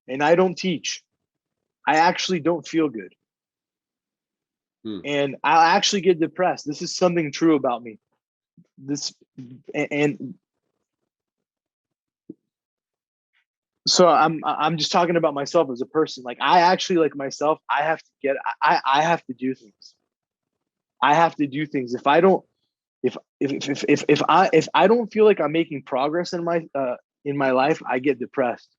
and I don't teach, I actually don't feel good. And I'll actually get depressed. This is something true about me. So I'm just talking about myself as a person. Like, I actually, like myself, I have to do things. I have to do things. If I don't, if I don't feel like I'm making progress in my life, I get depressed.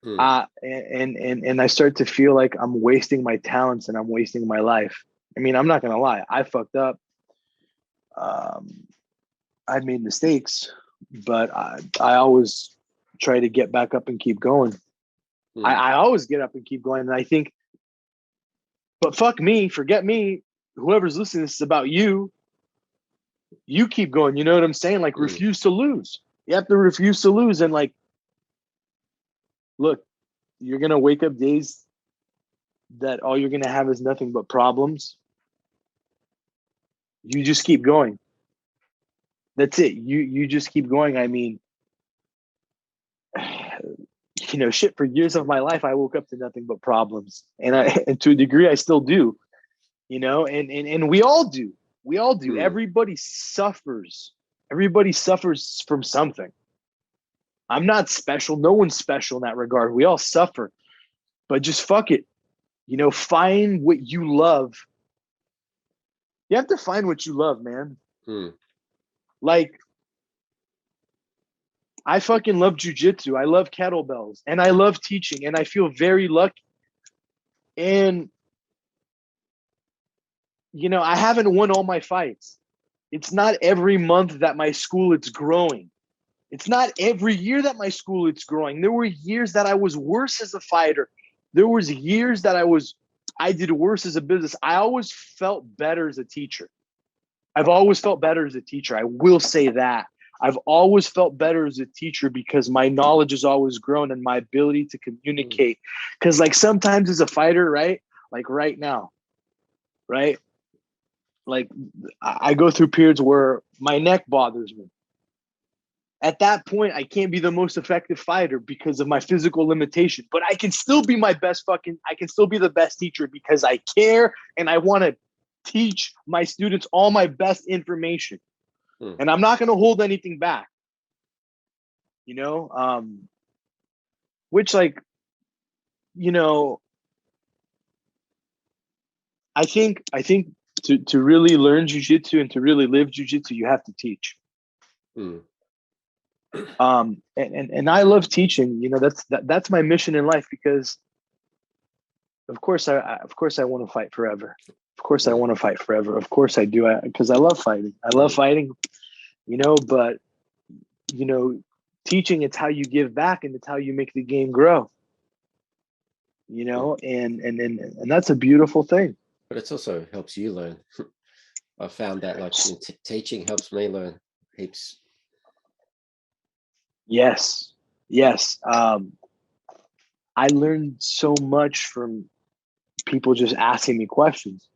And I start to feel like I'm wasting my talents and I'm wasting my life. I mean, I'm not gonna lie, I fucked up. I made mistakes, but I always try to get back up and keep going. I always get up and keep going. And I think, but fuck me, forget me. Whoever's listening, this is about you. You keep going. You know what I'm saying? Like, refuse to lose. You have to refuse to lose. And like, look, you're going to wake up days that all you're going to have is nothing but problems. You just keep going. That's it. You just keep going. I mean, shit, for years of my life, I woke up to nothing but problems. And to a degree, I still do, and we all do. We all do. Everybody suffers. Everybody suffers from something. I'm not special. No one's special in that regard. We all suffer. But just fuck it. Find what you love. You have to find what you love, man. Like, I fucking love jiu-jitsu. I love kettlebells. And I love teaching. And I feel very lucky. And, I haven't won all my fights. It's not every month that my school it's growing. It's not every year that my school it's growing. There were years that I was worse as a fighter. There was years that I did worse as a business. I always felt better as a teacher. I've always felt better as a teacher. I will say that. I've always felt better as a teacher because my knowledge has always grown and my ability to communicate. Because like sometimes as a fighter, right? Like right now, right? Like I go through periods where my neck bothers me. At that point, I can't be the most effective fighter because of my physical limitation, but I can still be I can still be the best teacher because I care and I want to teach my students all my best information. And I'm not going to hold anything back, which like, I think to really learn jiu-jitsu and to really live jiu-jitsu, you have to teach. And I love teaching. That's my mission in life because, of course, I want to fight forever. Of course, I want to fight forever. Of course, I do. Because I love fighting. I love fighting. But teaching, it's how you give back and it's how you make the game grow. And that's a beautiful thing. But it also helps you learn. I found that like teaching helps me learn heaps. Yes. I learned so much from people just asking me questions.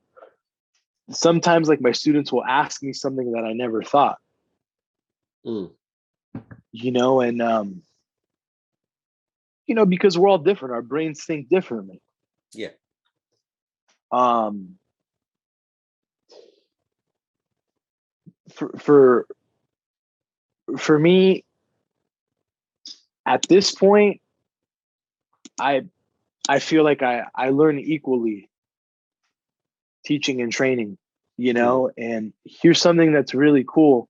Sometimes like my students will ask me something that I never thought. And because we're all different, our brains think differently. Yeah. For me, at this point, I feel like I learn equally teaching and training, and here's something that's really cool.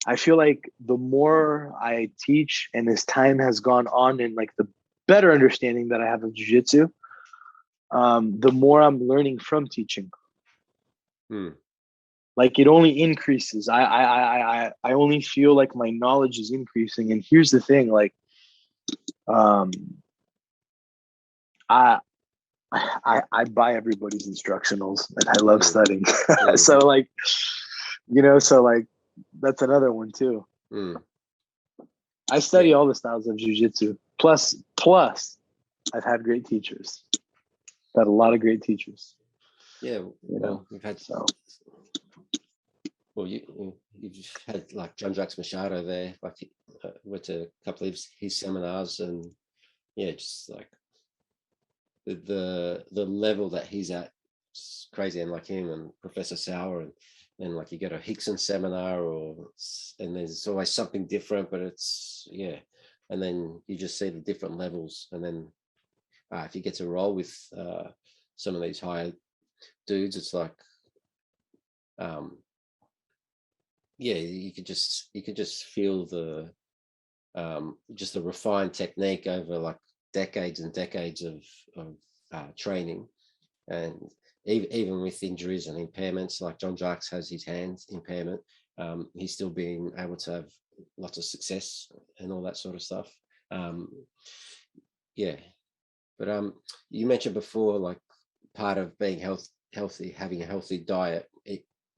I feel like the more I teach and as time has gone on and like the better understanding that I have of jiu-jitsu, the more I'm learning from teaching. Like it only increases. I only feel like my knowledge is increasing. And here's the thing, like, um, I I buy everybody's instructionals, and I love Mm, studying. mm, So like, so like that's another one too. mm. I Yeah, study all the styles of jiu-jitsu. Plus, I've had great teachers. Had a lot of great teachers. yeah. You know, Well, we've had. so Well, you've had like John Jacques Machado there. Like, went to a couple of his seminars, and yeah, just like the level that he's at, it's crazy. And like him and Professor Sauer, and then like you go to a Rickson seminar, and there's always something different, but it's yeah. And then you just see the different levels, and then if you get to roll with some of these higher dudes, it's like um, yeah, you could just feel the just the refined technique over like decades and decades of training, and even with injuries and impairments, like John Jacques has his hand impairment, he's still being able to have lots of success and all that sort of stuff. Um, yeah, but you mentioned before, like part of being healthy, having a healthy diet,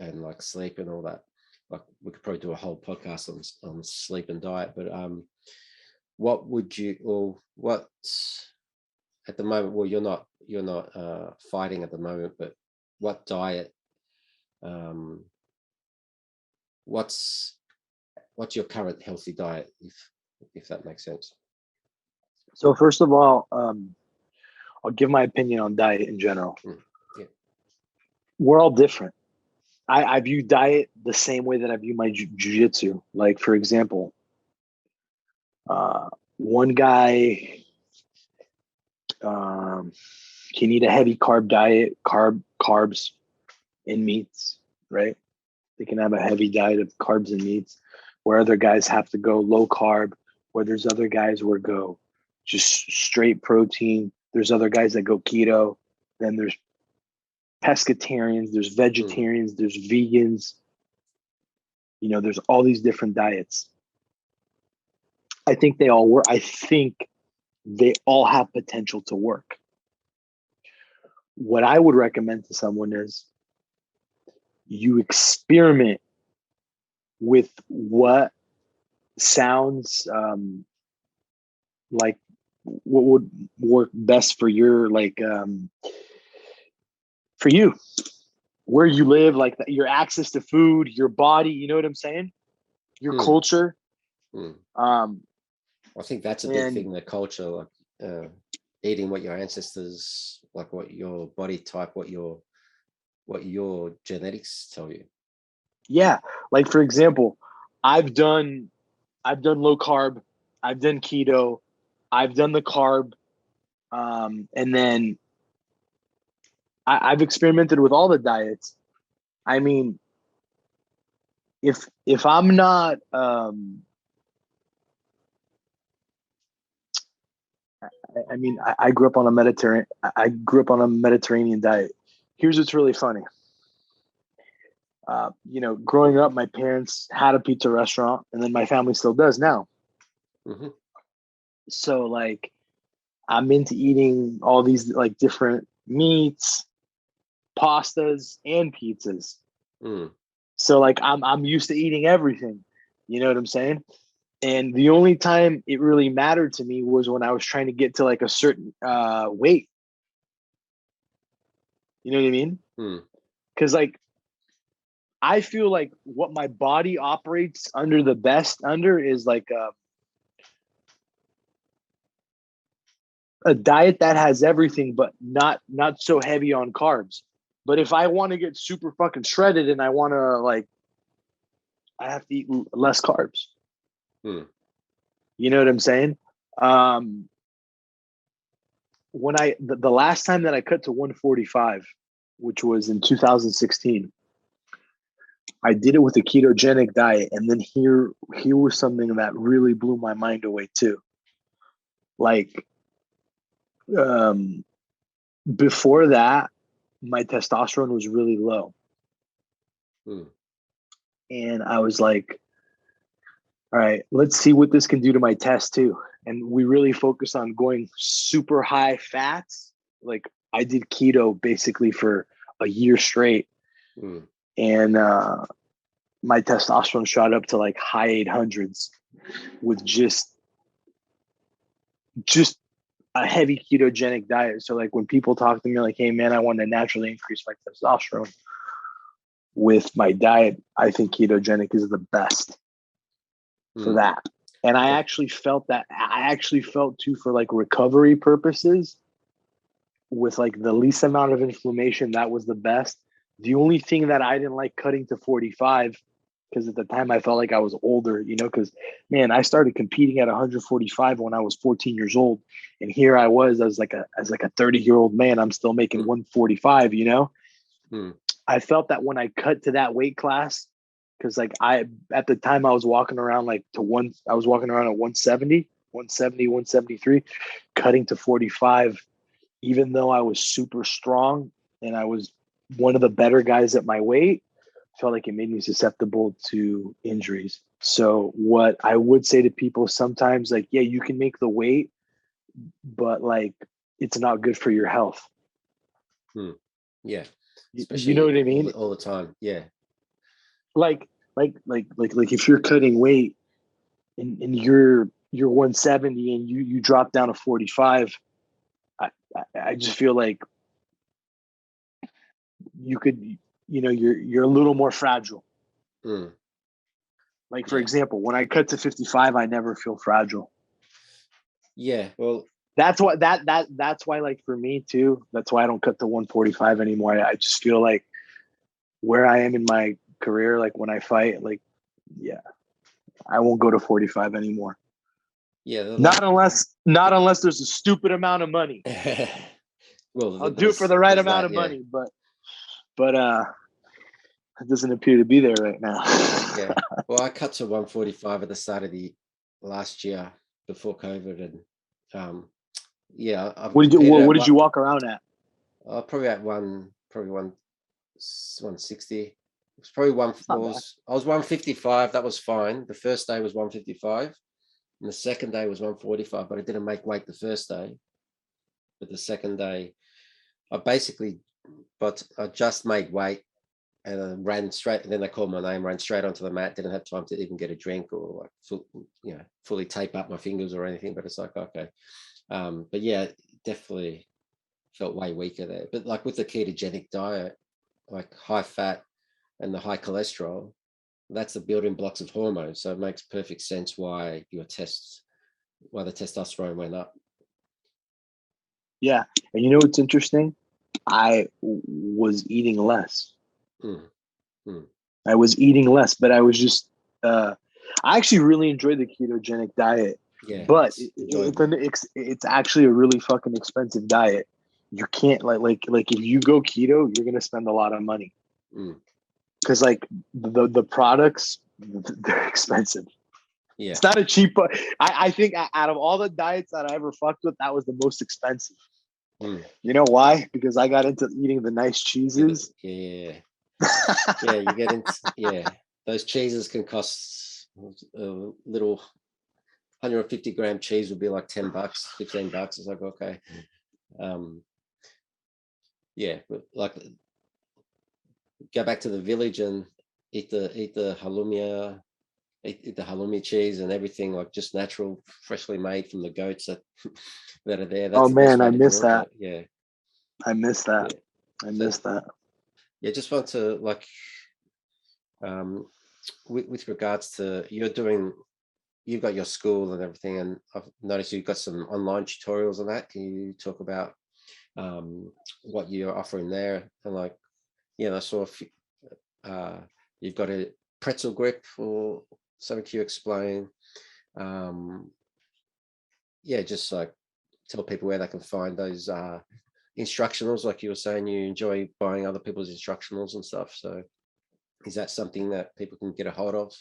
and like sleep and all that. Like we could probably do a whole podcast on sleep and diet, but what would you, or what at the moment? Well, you're not fighting at the moment, but what diet? Um, what's what's your current healthy diet, if that makes sense? so first of all, I'll give my opinion on diet in general. Mm, yeah. We're all different. I view diet the same way that I view my jiu-jitsu. Like for example, one guy um, can eat a heavy carb diet, carbs and meats, right? They can have a heavy diet of carbs and meats, where other guys have to go low carb, where there's other guys where go just straight protein. There's other guys that go keto. Then there's pescatarians, there's Mm, vegetarians, there's vegans. There's all these different diets. I think they all work. I think they all have potential to work. What I would recommend to someone is you experiment with what sounds like what would work best for your for you, where you live, like your access to food, your body, you know what I'm saying, your mm, culture. mm. um I think that's a big and thing, the culture, like eating what your ancestors, like what your body type, what your genetics tell you. yeah, like for example, i've done I've done low carb, I've done keto, I've done the carb, and then I've experimented with all the diets. I mean, if I'm not I mean, I grew up on a Mediterranean. I grew up on a Mediterranean diet. Here's what's really funny. Growing up, my parents had a pizza restaurant, and then my family still does now. Hmm. So, like, I'm into eating all these like different meats, pastas, and pizzas. Mm, So, like, I'm used to eating everything. You know what I'm saying? And the only time it really mattered to me was when I was trying to get to like a certain weight. You know what I mean? mm, Because like I feel like what my body operates under the best under is like a diet that has everything, but not so heavy on carbs. But if I want to get super fucking shredded and I want to like, I have to eat less carbs. mm, You know what I'm saying? Um, when the last time that I cut to 145, which was in 2016, I did it with a ketogenic diet, and then here was something that really blew my mind away too. Like um, before that, my testosterone was really low. Mm. And I was like, all right, let's see what this can do to my test too. And we really focused on going super high fats. Like I did keto basically for a year straight. Mm. And my testosterone shot up to like high 800s with just a heavy ketogenic diet. So like when people talk to me like, hey man, I want to naturally increase my testosterone with my diet, I think ketogenic is the best for that. And I actually felt too for like recovery purposes with like the least amount of inflammation, that was the best. The only thing that I didn't like cutting to 45, because at the time I felt like I was older, because man, I started competing at 145 when I was 14 years old. And here I was as like a 30-year-old man, I'm still making 145, I felt that when I cut to that weight class, because like at the time I was walking around I was walking around at 170, 173, cutting to 45, even though I was super strong and I was one of the better guys at my weight, felt like it made me susceptible to injuries. So what I would say to people sometimes, like, yeah, you can make the weight, but like, it's not good for your health. Yeah. Especially, you know what I mean? All the time. Yeah. Like if you're cutting weight and you're 170 and you drop down to 45, I just feel like you could, you're a little more fragile. Like, for example, when I cut to 55, I never feel fragile. Yeah. Well, that's why like for me too, that's why I don't cut to 145 anymore. I just feel like where I am in my career, like when I fight, like, yeah, I won't go to 45 anymore. Yeah. Not unless there's a stupid amount of money. Well, I'll do it for the right amount of money, but it doesn't appear to be there right now. Yeah. Well, I cut to 145 at the start of the last year before COVID, and yeah. What did you walk around at? Probably at 160. It was probably I was 155. That was fine. The first day was 155, and the second day was 145. But I didn't make weight the first day. But the second day, I just made weight and ran straight. And then they called my name, ran straight onto the mat. Didn't have time to even get a drink or like fully tape up my fingers or anything. But it's like, okay. But yeah, definitely felt way weaker there. But like with the ketogenic diet, like high fat and the high cholesterol, that's the building blocks of hormones. So it makes perfect sense why the testosterone went up. Yeah. And you know what's interesting? I was eating less. I was eating less, but I was just I actually really enjoyed the ketogenic diet. Yeah, but it's actually a really fucking expensive diet. You can't like if you go keto, you're gonna spend a lot of money because like the products, they're expensive. Yeah, it's not a cheap. I think out of all the diets that I ever fucked with, that was the most expensive. You know why? Because I got into eating the nice cheeses. Yeah, you get into those cheeses can cost a little. 150 gram cheese would be like $10, $15. It's like, okay. But like go back to the village and eat the halloumi, eat the halloumi cheese and everything, like just natural, freshly made from the goats that are there. That's I miss that. Yeah. I miss that. Yeah. I miss that. Yeah, just want to like with regards to you've got your school and everything, and I've noticed you've got some online tutorials on that. Can you talk about what you're offering there? And like, I saw you've got a pretzel grip or something. Can you explain? Just like tell people where they can find those instructionals. Like you were saying, you enjoy buying other people's instructionals and stuff. So is that something that people can get a hold of?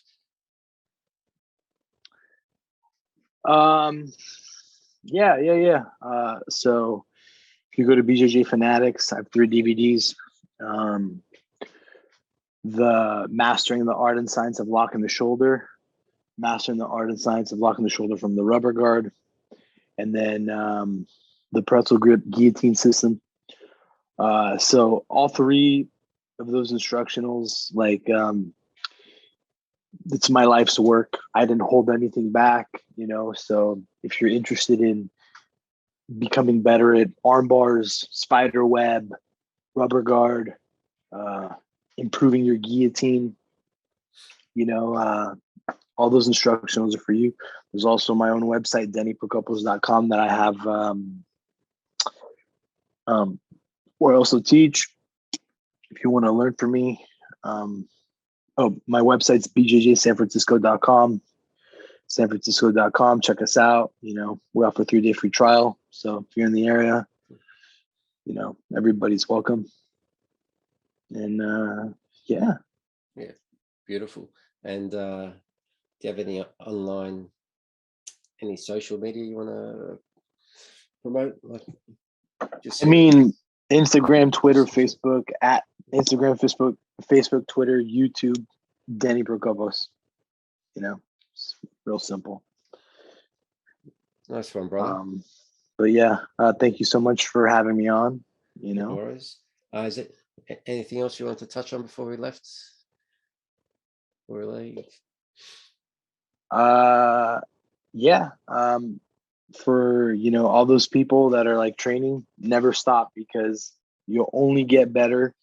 Yeah. So if you go to BJJ Fanatics, I have 3 DVDs. the Mastering the Art and Science of Locking the Shoulder, Mastering the Art and Science of Locking the Shoulder from the Rubber Guard, and then the Pretzel Grip Guillotine System. So all three of those instructionals, like, it's my life's work. I didn't hold anything back, you know. So if you're interested in becoming better at arm bars, spider web, rubber guard, improving your guillotine, you know, all those instructionals are for you. There's also my own website, dennyprokopos.com, that I have, where I also teach. If you want to learn from me, my website's bjjsanfrancisco.com, sanfrancisco.com. Check us out. You know, we offer 3-day free trial. So if you're in the area, you know, everybody's welcome. And yeah. Beautiful. And do you have any online, any social media you want to promote? Like, I mean, Instagram, Twitter, Facebook, at Instagram, Facebook, Twitter, YouTube, Denny Prokopos. You know, it's real simple. Nice one, brother. But yeah, thank you so much for having me on. You know, no worries. Is it anything else you want to touch on before we left? Before we leave? Yeah. For, you know, all those people that are like training, never stop, because you'll only get better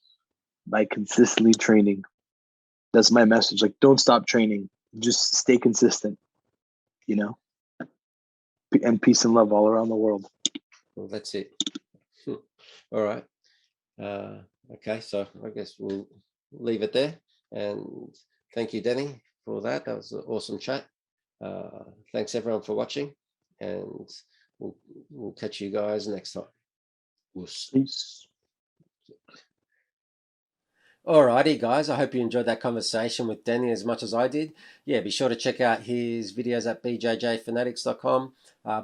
by consistently training. That's my message. Like, don't stop training. Just stay consistent, you know, and peace and love all around the world. Well, that's it. All right. Okay. So I guess we'll leave it there. And thank you, Denny, for that. That was an awesome chat. Thanks everyone for watching, and we'll catch you guys next time. Peace. Alrighty, guys. I hope you enjoyed that conversation with Denny as much as I did. Yeah, be sure to check out his videos at bjjfanatics.com.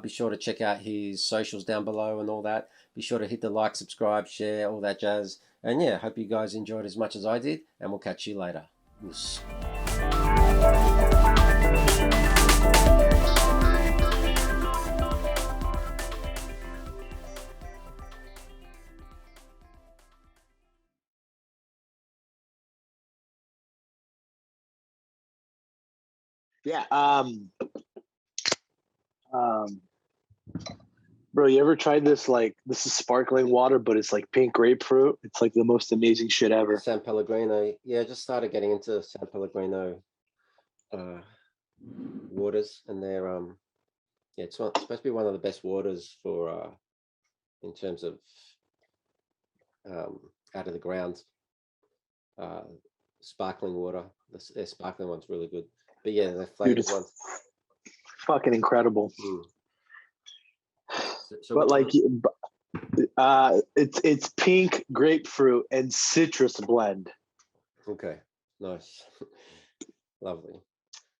Be sure to check out his socials down below and all that. Be sure to hit the like, subscribe, share, all that jazz. And yeah, hope you guys enjoyed as much as I did, and we'll catch you later. Oos. Yeah. Bro, you ever tried this? Like, this is sparkling water, but it's like pink grapefruit. It's like the most amazing shit ever. San Pellegrino. Yeah, I just started getting into San Pellegrino waters, and they're yeah, it's supposed to be one of the best waters for in terms of out of the ground sparkling water. Their sparkling one's really good, but yeah, the flavored ones fucking incredible. So but like, it's pink grapefruit and citrus blend. Okay, nice. Lovely.